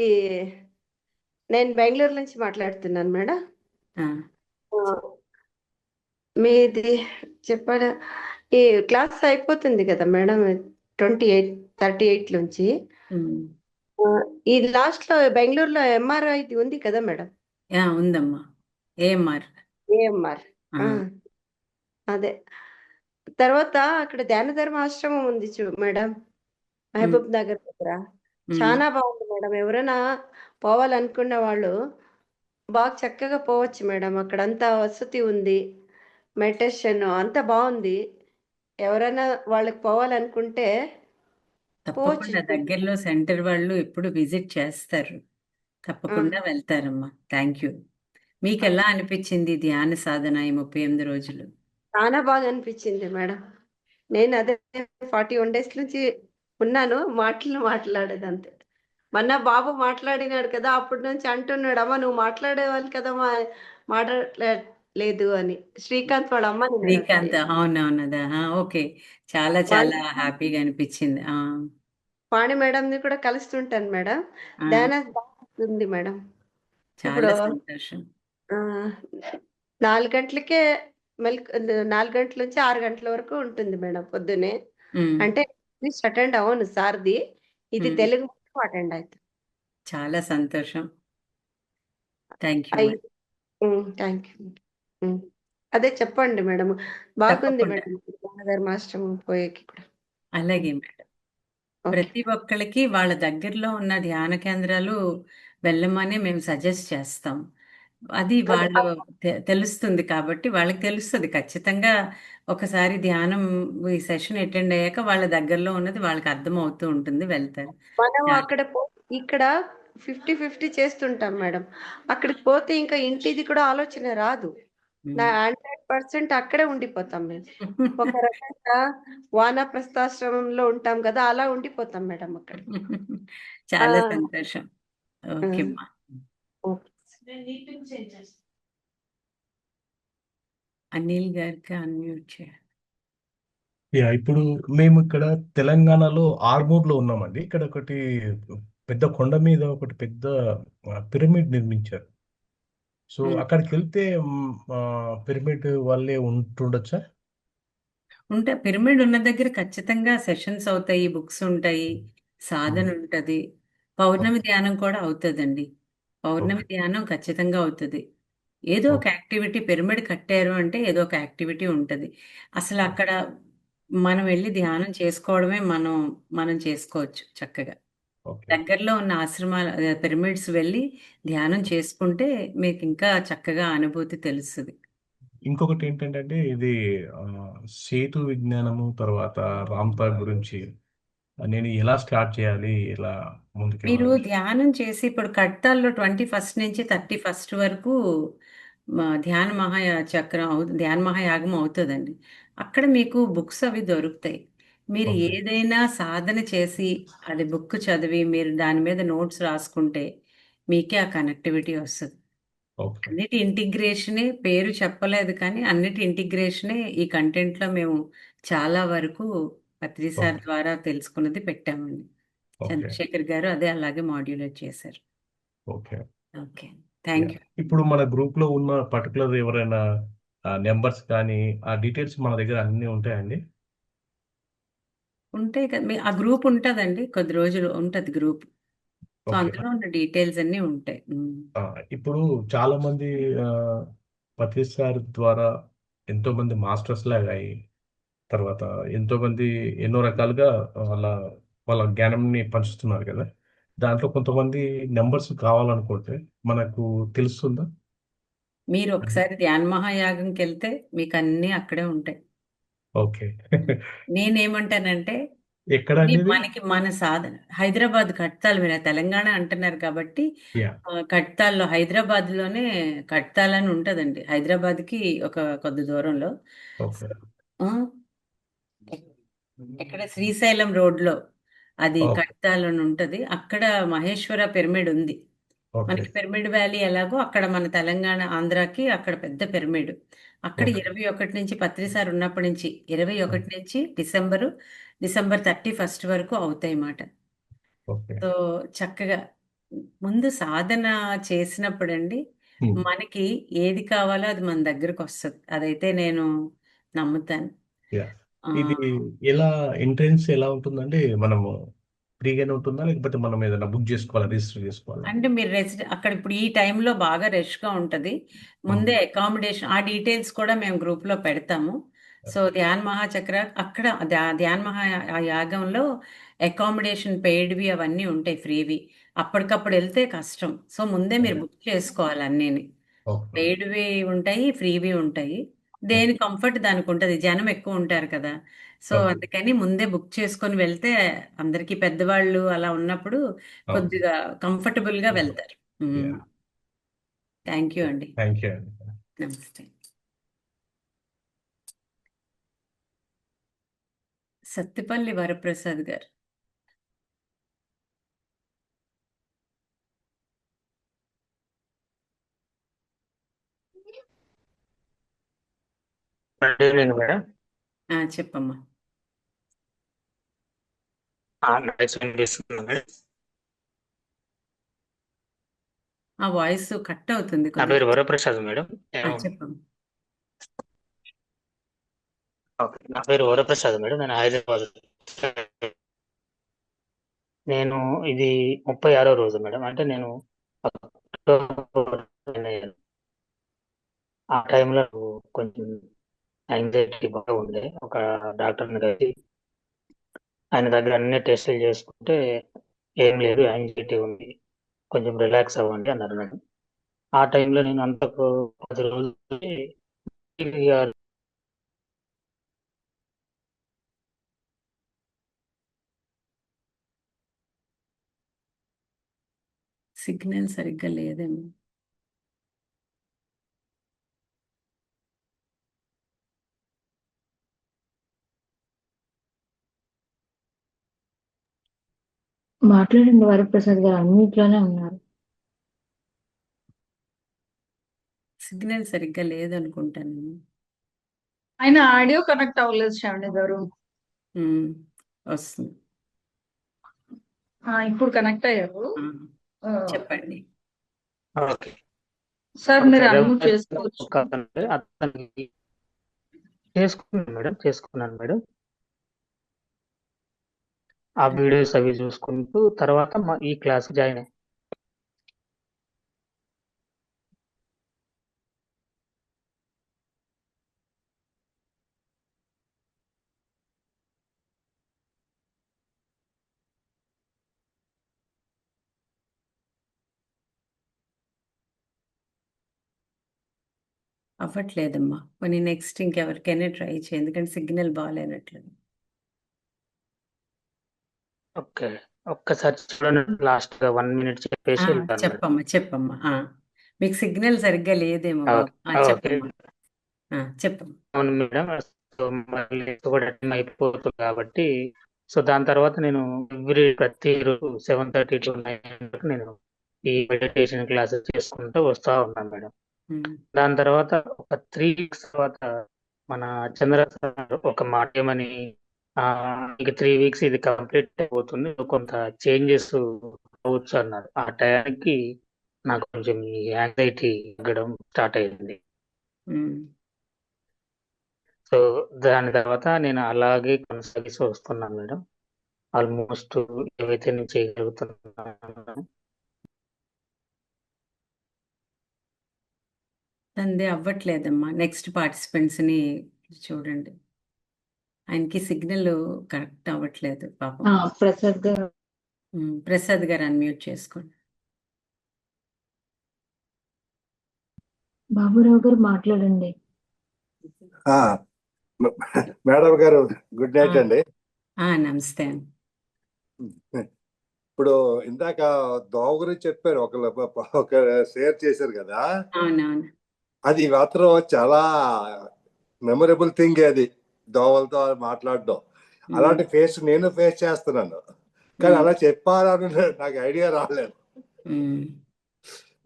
నేను బెంగళూరు నుంచి మాట్లాడుతున్నాను మేడం. ఆ, ఆ, మీది చెప్పారా? ఈ క్లాస్ అయిపోతుంది కదా మేడం, 38 నుంచి. ఉమ్, ఆ, ఈ లాస్ట్ లో బెంగళూరులో ఎంఆర్ఐ ఉంది కదా మేడం, ఉందమ్మా. ఏఎంఆర్. ఏఎంఆర్. అదే తర్వాత అక్కడ ధ్యాన ధర్మ ఆశ్రమం ఉంది మేడం, మహబూబ్ నగర్ దగ్గర. చాలా బాగుంది మేడం. ఎవరైనా పోవాలనుకున్న వాళ్ళు బాగా చక్కగా పోవచ్చు మేడం. అక్కడంతా వసతి ఉంది, మెడిటేషన్ అంతా బాగుంది. ఎవరైనా వాళ్ళకి పోవాలనుకుంటే పోవచ్చు. తప్పకుండా దగ్గరలో సెంటర్ వాళ్ళు ఎప్పుడు విజిట్ చేస్తారు. తప్పకుండా వెళ్తారమ్మా. Thank you. మీకు ఎలా అనిపించింది ధ్యాన సాధన ఈ 38 రోజులు? చాలా బాగా అనిపించింది మేడం. నేను అదే 41 days నుంచి ఉన్నాను, మాట్లాడేది అంతే. మొన్న బాబు మాట్లాడినాడు కదా, అప్పటి నుంచి అంటున్నాడు, అమ్మ నువ్వు మాట్లాడేవాళ్ళు కదా, మాట్లాడలేదు అని. శ్రీకాంత్ వాళ్ళ అమ్మ శ్రీకాంత్, అవునవునదా. ఓకే. చాలా చాలా హ్యాపీగా అనిపించింది. వాణి మేడం ని కూడా కలుస్తుంటాను మేడం. ధ్యాన ఉంది మేడం. ఇప్పుడు చాలా సంతోషం. 4 గంటలకే 4 గంటల నుంచి 6 గంటల వరకు ఉంటుంది మేడం పొద్దునే. అంటే అటెండ్ అవును సార్ది, ఇది తెలుగు అటెండ్ అవుతుంది. చాలా సంతోషం. Thank you. Thank you. అదే చెప్పండి మేడం, బాగుంది తప్పకుండా. మేడం ధర్మాశ్రమం పోయేకి కూడా. అలాగే మేడం. ప్రతి ఒక్కళ్ళకి వాళ్ళ దగ్గరలో ఉన్న ధ్యాన కేంద్రాలు వెళ్ళమని మేము సజెస్ట్ చేస్తాం. అది వాళ్ళు తెలుస్తుంది కాబట్టి వాళ్ళకి తెలుస్తుంది ఖచ్చితంగా. ఒకసారి ధ్యానం ఈ సెషన్ అటెండ్ అయ్యాక వాళ్ళ దగ్గరలో ఉన్నది వాళ్ళకి అర్థం అవుతూ ఉంటుంది, వెళ్తారు. మనం అక్కడ ఇక్కడ 50-50 చేస్తుంటాం మేడం. అక్కడికి పోతే ఇంకా ఇంటిది కూడా ఆలోచన రాదు. 100% అక్కడే ఉండిపోతాం మేము. ఒక రకంగా వానప్రస్థాశ్రమంలో ఉంటాం కదా, అలా ఉండిపోతాం మేడం అక్కడ. చాలా సంతోషం. ఓకే అమ్మా. అనిల్ గారికి అన్మ్యూట్ చేయాలి. యా ఇప్పుడు మేము ఇక్కడ తెలంగాణలో ఆర్మూర్లో ఉన్నామండి. ఇక్కడ ఒకటి పెద్ద కొండ మీద ఒకటి పెద్ద పిరమిడ్ నిర్మించారు. సో అక్కడికి వెళ్తే పిరమిడ్ వాళ్ళే ఉంటుండొచ్చా? పిరమిడ్ ఉన్న దగ్గర ఖచ్చితంగా సెషన్స్ అవుతాయి, బుక్స్ ఉంటాయి, సాధన ఉంటది. పౌర్ణమి ధ్యానం కూడా అవుతుందండి. పౌర్ణమి ధ్యానం ఖచ్చితంగా అవుతుంది. ఏదో ఒక యాక్టివిటీ, పిరమిడ్ కట్టారు అంటే ఏదో ఒక యాక్టివిటీ ఉంటది. అసలు అక్కడ మనం వెళ్ళి ధ్యానం చేసుకోవడమే మనం చేసుకోవచ్చు చక్కగా. దగ్గరలో ఉన్న ఆశ్రమాల పిరమిడ్స్ వెళ్ళి ధ్యానం చేసుకుంటే మీకు ఇంకా చక్కగా అనుభూతి తెలుస్తుంది. ఇంకొకటి ఏంటంటే ఇది సేతు విజ్ఞానము తర్వాత రామ్తాగ్ గురించి నేను ఎలా స్టార్ట్ చేయాలి, ఎలా ముందుకు మీరు ధ్యానం చేసి ఇప్పుడు కట్టాల్లో 21st నుంచి 31st వరకు ధ్యాన ధ్యాన మహాయాగం అవుతుందండి. అక్కడ మీకు బుక్స్ అవి దొరుకుతాయి. మీరు ఏదైనా సాధన చేసి అది బుక్ చదివి మీరు దాని మీద నోట్స్ రాసుకుంటే మీకే ఆ కనెక్టివిటీ వస్తుంది. అన్నిటి ఇంటిగ్రేషనే, పేరు చెప్పలేదు కానీ అన్నిటి ఇంటిగ్రేషనే ఈ కంటెంట్లో మేము చాలా వరకు పత్రి సార్ ద్వారా తెలుసుకున్నది పెట్టామండి. చంద్రశేఖర్ గారు అదే అలాగే మాడ్యులేట్ చేశారు. ఓకే. Thank you. ఇప్పుడు మన గ్రూప్ లో ఉన్న పర్టికులర్ ఎవరైనా నెంబర్స్ కానీ ఆ డీటెయిల్స్ మన దగ్గర అన్ని ఉంటాయండి? ఉంటాయి కదా, ఆ గ్రూప్ ఉంటుందండి, కొద్ది రోజులు ఉంటుంది గ్రూప్. సో అందులో ఉన్న డీటెయిల్స్ అన్ని ఉంటాయి. ఇప్పుడు చాలా మంది పత్రి సార్ ద్వారా ఎంతో మంది మాస్టర్స్ లాగా అయ్యి తర్వాత ఎంతో మంది ఎన్నో రకాలుగా వాళ్ళ వాళ్ళ జ్ఞానంని పంచుతున్నారు కదా. దాంట్లో కొంతమంది నెంబర్స్ కావాలనుకుంటే మనకు తెలుస్తుందా? మీరు ఒకసారి ధ్యాన మహాయాగంకి వెళ్తే మీకు అన్ని అక్కడే ఉంటాయి. ఓకే. నేనేమంటానంటే ఎక్కడ మనకి మన సాధన హైదరాబాద్ కట్తాల్, మీరు తెలంగాణ అంటున్నారు కాబట్టి కట్తాల్లో హైదరాబాద్ లోనే కట్తాల్ అని ఉంటదండి. హైదరాబాద్ కి ఒక కొద్ది దూరంలో, ఇక్కడ శ్రీశైలం రోడ్ లో అది ఓకే కడతాలని ఉంటది. అక్కడ మహేశ్వర పిరమిడ్ ఉంది. ఓకే మనకి పిరమిడ్ వ్యాలీ ఎలాగో అక్కడ మన తెలంగాణ ఆంధ్రాకి అక్కడ పెద్ద పిరమిడ్. అక్కడ ఓకే 21 నుంచి పత్రి సార్ ఉన్నప్పటి నుంచి 21 నుంచి డిసెంబర్ 31 వరకు అవుతాయి మాట. ఓకే సో చక్కగా ముందు సాధన చేసినప్పుడండి ఉమ్. మనకి ఏది కావాలో అది మన దగ్గరకు వస్తుంది. అదైతే నేను నమ్ముతాను. యా ఆ, ఇది ఎలా ఎంట్రన్స్ ఎలా ఉంటుందంటే మనము ఫ్రీగానే ఉంటుందా లేకపోతే మనం ఏదైనా బుక్ చేసుకోవాలా రిజిస్టర్ చేసుకోవాలా? అంటే మీరు అక్కడ ఇప్పుడు ఈ టైంలో బాగా రష్గా ఉంటుంది. ముందే అకామిడేషన్ ఆ డీటెయిల్స్ కూడా మేము గ్రూప్లో పెడతాము. సో ధ్యాన్ మహాచక్ర అక్కడ ధ్యాన్ మహా ఆ యాగంలో అకామిడేషన్ పెయిడ్వి అవన్నీ ఉంటాయి, ఫ్రీవి. అప్పటికప్పుడు వెళ్తే కష్టం. సో ముందే మీరు బుక్ చేసుకోవాలి అన్నీని. ఓకే పెయిడ్వి ఉంటాయి, ఫ్రీవి ఉంటాయి. దేని కంఫర్ట్ దానికి ఉంటుంది. జనం ఎక్కువ ఉంటారు కదా. సో ఓకే అందుకని ముందే బుక్ చేసుకొని వెళ్తే అందరికీ పెద్దవాళ్ళు అలా ఉన్నప్పుడు కొద్దిగా కంఫర్టబుల్గా వెళ్తారు. యా థ్యాంక్ యూ అండి. థ్యాంక్ యూ అండి. నమస్తే. సత్తిపల్లి వరప్రసాద్ గారు. Good evening madam. చెప్పమ్మా. వాయిస్ వినిపిస్తుంది మేడం. ఆ వాయిస్ కట్ అవుతుంది నా పేరు కొద్దిగా. వరప్రసాద్ మేడం. చెప్పమ్మా. ఓకే, నా పేరు వరప్రసాద్ మేడం. నేను హైదరాబాద్. నేను ఇది 36వ రోజు మేడం. అంటే నేను అక్టోబర్ ఆ టైంలో కొంచెం యాంగ్జైటీ బాగా ఉండే. ఒక డాక్టర్ని కలిసి ఆయన దగ్గర అన్ని టెస్టులు చేసుకుంటే ఏం లేదు, యాంగ్జైటీ ఉంది, కొంచెం రిలాక్స్ అవ్వండి అన్నారు మేడం. ఆ టైంలో నేను అంతకు 10 రోజులు సిగ్నల్ సరిగ్గా లేదేమో. మాట్లాడండి వరప్రసాద్ గారు, అన్నిట్లోనే ఉన్నారు. సిగ్నల్ సరిగ్గా లేదనుకుంటాను. ఆయన ఆడియో కనెక్ట్ అవ్వలేదు శ్రావణి గారు. వస్తుంది. ఇప్పుడు కనెక్ట్ అయ్యారు. చెప్పండి. ఓకే సార్ మీరు అన్మ్యూట్ చేసుకోవచ్చు. అతనికి చేసుకున్నాను మేడం. ఆ వీడియోస్ అవి చూసుకుంటూ తర్వాత ఈ క్లాస్ జాయిన్ అయ్యాను. అవ్వట్లేదమ్మా. కొన్ని నెక్స్ట్ ఇంకెవరికైనా ట్రై చేయి, ఎందుకంటే సిగ్నల్ బాగాలేనట్లేదు. ఓకే, ఒక్కసారి చూడండి, లాస్ట్ 1 మినిట్ చెప్పేసి వెళ్తాను మేడం. చెప్పమ్మా. మీకు సిగ్నల్ సరిగ్గా లేదేమో బాబు. ఓకే చెప్పమ్మా. అవును మేడం. సో మళ్ళీ కూడా టైం అయిపోతుంది కాబట్టి, సో దాని తర్వాత నేను ప్రతిరోజు 7:30 to 9 నేను ఈ మెడిటేషన్ క్లాసెస్ చేసుకుంటూ వస్తూ ఉన్నాను మేడం. దాని తర్వాత ఒక 3 weeks తర్వాత మన చంద్ర సార్ ఒక మాట ఏమని, ఇంక 3 weeks ఇది కంప్లీట్ అయిపోతుంది, కొంత చేంజెస్ అవ్వచ్చు అన్నారు. ఆ టైంకి నాకు కొంచెం ఈ యాంగ్జైటీ తగ్గడం స్టార్ట్ అయింది. సో దాని తర్వాత నేను అలాగే కొనసాగిస్తూ వస్తున్నాను మేడం. ఆల్మోస్ట్ ఏవైతే నేను చేయగలుగుతున్నాను. తందే అవ్వట్లేదమ్మా. నెక్స్ట్ పార్టిసిపెంట్స్ని చూడండి. ఆయనకి సిగ్నల్ కరెక్ట్ అవ్వట్లేదు పాపం. ప్రసాద్ గారు అన్మ్యూట్ చేసుకోండి. బాబురావు గారు మాట్లాడండి. మేడం గారు గుడ్ నైట్ అండి. నమస్తే. ఇప్పుడు ఇందాక దోవ గురించి చెప్పారు, ఒక షేర్ చేశారు కదా. అవునవును. అది మాత్రం చాలా మెమరబుల్ థింగ్. అది దోవలతో మాట్లాడడం, అలాంటి నేను ఫేస్ చేస్తున్నాను. కానీ అలా చెప్పాలని నాకు ఐడియా రాలేదు.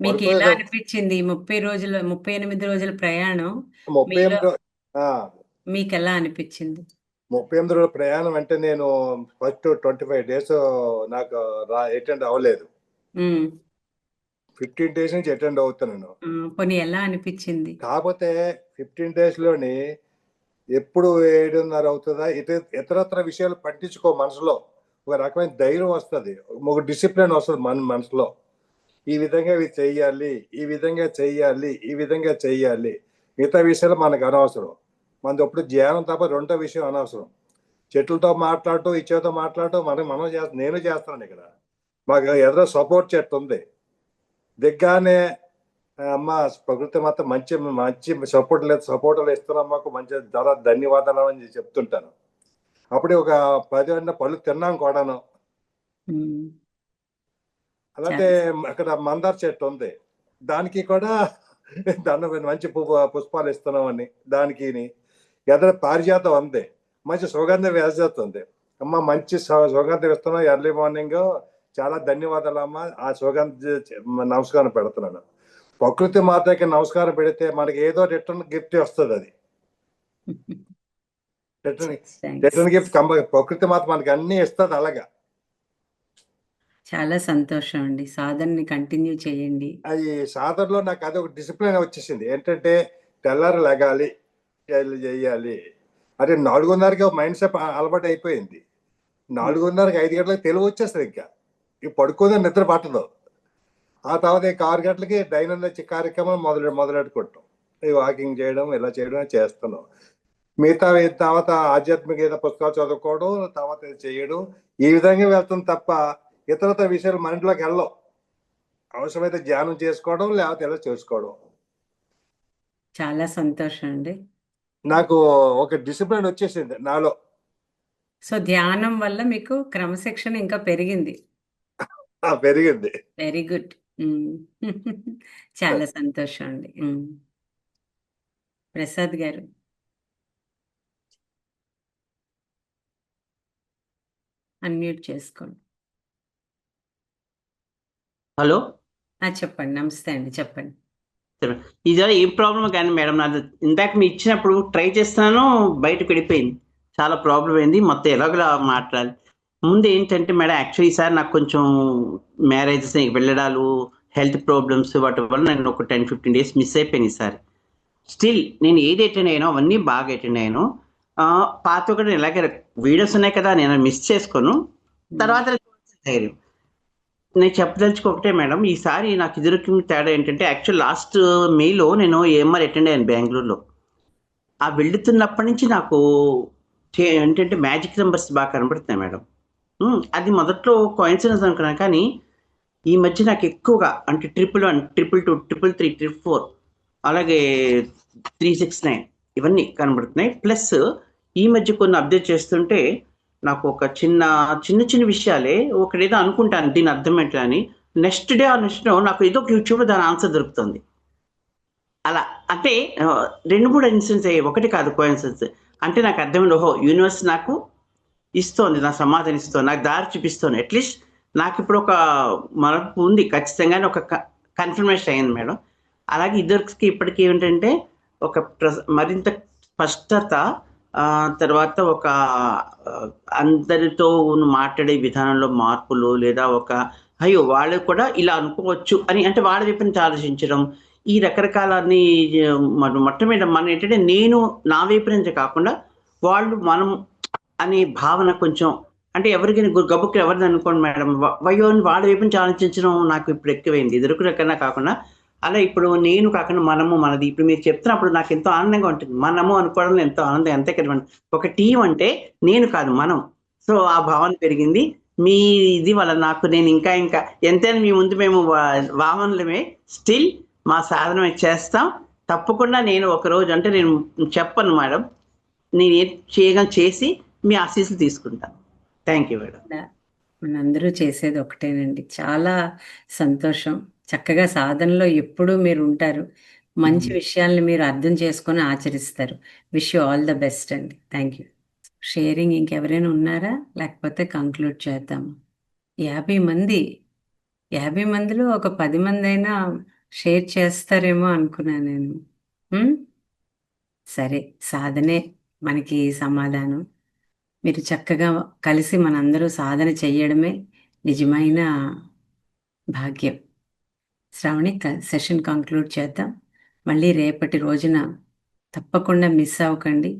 మీకు ఎలా పడుకోగా అనిపించింది 38 రోజుల ప్రయాణం 38 మీలో మీకు ఎలా అనిపించింది? 38 రోజుల ప్రయాణం అంటే నేను ఫస్ట్ 25 డేస్ నాకు అటెండ్ అవ్వలేదు. 15 డేస్ నుంచి అటెండ్ అవుతున్నాను. పోనీ ఎలా అనిపించింది? కాకపోతే 15 డేస్ లోని ఎప్పుడు 7:30 అవుతుందా ఇతరత్ర విషయాలు పట్టించుకో, మనసులో ఒక రకమైన ధైర్యం వస్తుంది, ఒక డిసిప్లిన్ వస్తుంది మన మనసులో. ఈ విధంగా ఇవి చెయ్యాలి, ఈ విధంగా చెయ్యాలి, ఈ విధంగా చెయ్యాలి. మిగతా విషయాలు మనకు అనవసరం. మనది ఎప్పుడు ధ్యానం తప్ప రెండో విషయం అనవసరం. చెట్లతో మాట్లాడటం, ఇచ్చేతో మాట్లాడటం నేను చేస్తాను. ఇక్కడ మాకు ఎదురు సపోర్ట్ చెట్టు ఉంది. దిగ్గానే అమ్మ ప్రకృతి మాత్రం మంచి మంచి సపోర్ట్లు ఇస్తున్నాం, మాకు మంచి చాలా ధన్యవాదాలు అని చెప్తుంటాను. అప్పుడే ఒక 10 పళ్ళు తిన్నాం కూడాను. అలాగే అక్కడ మందార చెట్టు ఉంది, దానికి కూడా మంచి పుష్పాలు ఇస్తున్నామని. దానికి ఎదురు పారిజాతం ఉంది, మంచి సుగంధం వేసేస్తుంది. అమ్మ మంచి సుగంధం ఇస్తున్నాం, ఎర్లీ మార్నింగ్ చాలా ధన్యవాదాలు అమ్మ, ఆ సుగంధ నమస్కారం పెడుతున్నాను. ప్రకృతి మాతకి నమస్కారం పెడితే మనకి ఏదో రిటర్న్ గిఫ్ట్ వస్తుంది. అది రిటర్న్ గిఫ్ట్ ప్రకృతి మాత మనకి అన్ని ఇస్తుంది. అలాగా చాలా సంతోషం అండి. సాధనని కంటిన్యూ చేయండి. అది సాధనలో నాకు అది ఒక డిసిప్లిన్ వచ్చేసింది. ఏంటంటే తెల్లారి లెగాలి, చెయ్యాలి. అంటే 4:30కి మైండ్ సెట్ అలవాటు అయిపోయింది. 4:30కి 5 గంటలకు తెలివి వచ్చేస్తుంది. ఇంకా ఇవి పడుకోదే నిద్ర పట్టదు. ఆ తర్వాత 6 గంటలకి దైనందిన కార్యక్రమం మొదలెట్టుకుంటాం. ఈ వాకింగ్ చేయడం, ఇలా చేయడం చేస్తున్నాం. మిగతా తర్వాత ఆధ్యాత్మిక ఏదో పుస్తకాలు చదువుకోవడం, తర్వాత చేయడం, ఈ విధంగా వెళ్తుంది తప్ప ఇతరత విషయాలు మన ఇంట్లోకి వెళ్ళవు. అవసరమైతే ధ్యానం చేసుకోవడం, లేకపోతే ఇలా చేసుకోవడం. చాలా సంతోషం అండి. నాకు ఒక డిసిప్లిన్ వచ్చేసింది నాలో. సో ధ్యానం వల్ల మీకు క్రమశిక్షణ ఇంకా పెరిగింది. పెరిగింది. Very good. చాలా సంతోషం అండి. ప్రసాద్ గారు అన్మ్యూట్ చేసుకోండి. హలో, చెప్పండి. నమస్తే అండి, చెప్పండి. ఇది ఏం ప్రాబ్లం కానీ మేడం, నాది ఇందాక మీ ఇచ్చినప్పుడు ట్రై చేస్తున్నాను, బయటకు వెళ్ళిపోయింది. చాలా ప్రాబ్లం అయింది. మొత్తం ఎలాగోలా మాట్లాడాలి. ముందు ఏంటంటే మేడం, యాక్చువల్లీ సార్ నాకు కొంచెం మ్యారేజెస్ వెళ్ళడాలు, హెల్త్ ప్రాబ్లమ్స్, వాటి వల్ల నేను ఒక 10-15 డేస్ మిస్ అయిపోయింది సార్. స్టిల్ నేను ఏది అటెండ్ అయ్యానో అవన్నీ బాగా అటెండ్ అయ్యాను. పాత ఒకటి ఇలాగే వీడియోస్ ఉన్నాయి కదా, నేను మిస్ చేసుకోను. తర్వాత ధైర్యం నేను చెప్పదలుచుకోకటే మేడం, ఈసారి నాకు ఇద్దరికి తేడా ఏంటంటే, యాక్చువల్ లాస్ట్ మేలో నేను ఏఎంఆర్ అటెండ్ అయ్యాను బెంగళూరులో. ఆ వెళ్తున్నప్పటి నుంచి నాకు ఏంటంటే మ్యాజిక్ నెంబర్స్ బాగా కనబడుతున్నాయి మేడం. అది మొదట్లో కోయిన్సిడెన్స్ అనుకున్నాను, కానీ ఈ మధ్య నాకు ఎక్కువగా అంటే 111, 222, 333, 334, అలాగే 369 ఇవన్నీ కనబడుతున్నాయి. ప్లస్ ఈ మధ్య కొన్ని అప్డేట్ చేస్తుంటే నాకు ఒక చిన్న విషయాలే ఒకటేదో అనుకుంటాను, దీని అర్థం ఏంటో అని, నెక్స్ట్ డే నాకు ఏదో ఒక యూట్యూబ్లో దాని ఆన్సర్ దొరుకుతుంది. అలా అంటే 2-3 ఇన్సిడెంట్స్ అయ్యాయి, ఒకటి కాదు కోయిన్సిడెన్స్. అంటే నాకు అర్థమైంది, ఓహో యూనివర్స్ నాకు ఇస్తోంది, నా సమాధానం ఇస్తోంది, నాకు దారి చూపిస్తోంది. అట్లీస్ట్ నాకు ఇప్పుడు ఒక మరపు ఉంది, ఖచ్చితంగానే ఒక కన్ఫర్మేషన్ అయ్యింది మేడం. అలాగే ఇద్దరికి ఇప్పటికీ ఏంటంటే ఒక మరింత స్పష్టత, తర్వాత ఒక అందరితో మాట్లాడే విధానంలో మార్పులు, లేదా ఒక అయ్యో వాళ్ళు కూడా ఇలా అనుకోవచ్చు అని, అంటే వాళ్ళ వైపు ఆలోచించడం, ఈ రకరకాలని మొట్టమొదటి మనం ఏంటంటే నేను నా వైపు నుంచి కాకుండా వాళ్ళు మనం అనే భావన కొంచెం, అంటే ఎవరికైనా గబుక్కు ఎవరిని అనుకోండి మేడం, వయోని వాళ్ళ వైపు నుంచి ఆలోచించడం నాకు ఇప్పుడు ఎక్కువైంది. ఎదురుకున్నా కాకుండా అలా ఇప్పుడు నేను కాకుండా మనము, మనది. ఇప్పుడు మీరు చెప్తున్నప్పుడు నాకు ఎంతో ఆనందంగా ఉంటుంది. మనము అనుకోవడంలో ఎంతో ఆనందం. అంతే కదా, ఒక టీం అంటే నేను కాదు మనం. సో ఆ భావన పెరిగింది మీ ఇది వల్ల నాకు. నేను ఇంకా ఎంతైనా మీ ముందు మేము వామనులమే, స్టిల్ మా సాధన చేస్తాం తప్పకుండా. నేను ఒకరోజు అంటే నేను చెప్పను మేడం, నేను ఏం చేసి మీ ఆశీస్సులు తీసుకుంటాను. Thank you madam. మనందరూ చేసేది ఒకటేనండి. చాలా సంతోషం. చక్కగా సాధనలో ఎప్పుడూ మీరు ఉంటారు. మంచి విషయాల్ని మీరు అర్థం చేసుకొని ఆచరిస్తారు. Wish you all the best అండి. Thank you. షేరింగ్ ఇంకెవరైనా ఉన్నారా, లేకపోతే కంక్లూడ్ చేద్దాము? 50 మందిలో ఒక 10 మంది అయినా షేర్ చేస్తారేమో అనుకున్నాను నేను. సరే, సాధనే మనకి సమాధానం. మీరు చక్కగా కలిసి మనందరూ సాధన చెయ్యడమే నిజమైన భాగ్యం. శ్రావణి, సెషన్ కంక్లూడ్ చేద్దాం. మళ్ళీ రేపటి రోజున తప్పకుండా మిస్ అవ్వకండి,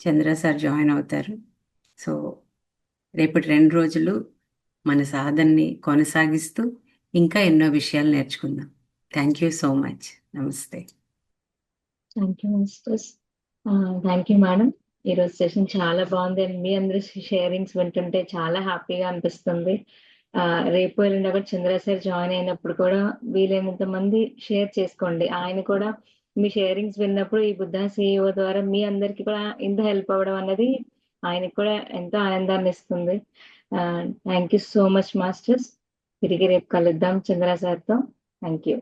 చంద్ర సార్ జాయిన్ అవుతారు. సో రేపటి 2 రోజులు మన సాధనని కొనసాగిస్తూ ఇంకా ఎన్నో విషయాలు నేర్చుకుందాం. Thank you so much. నమస్తే. Thank you masters. Thank you madam. ఈరోజు సెషన్ చాలా బాగుంది. మీ అందరి షేరింగ్స్ వింటుంటే చాలా హ్యాపీగా అనిపిస్తుంది. రేపు ఎల్లుండి కూడా చంద్ర సార్ జాయిన్ అయినప్పుడు కూడా వీలైనంత మంది షేర్ చేసుకోండి. ఆయన కూడా మీ షేరింగ్స్ విన్నప్పుడు ఈ బుద్ధ CEO ద్వారా మీ అందరికి కూడా ఇంత హెల్ప్ అవ్వడం అన్నది ఆయనకు కూడా ఎంతో ఆనందాన్ని ఇస్తుంది. Thank you so much masters. తిరిగి రేపు కలుద్దాం చంద్ర సార్తో. Thank you.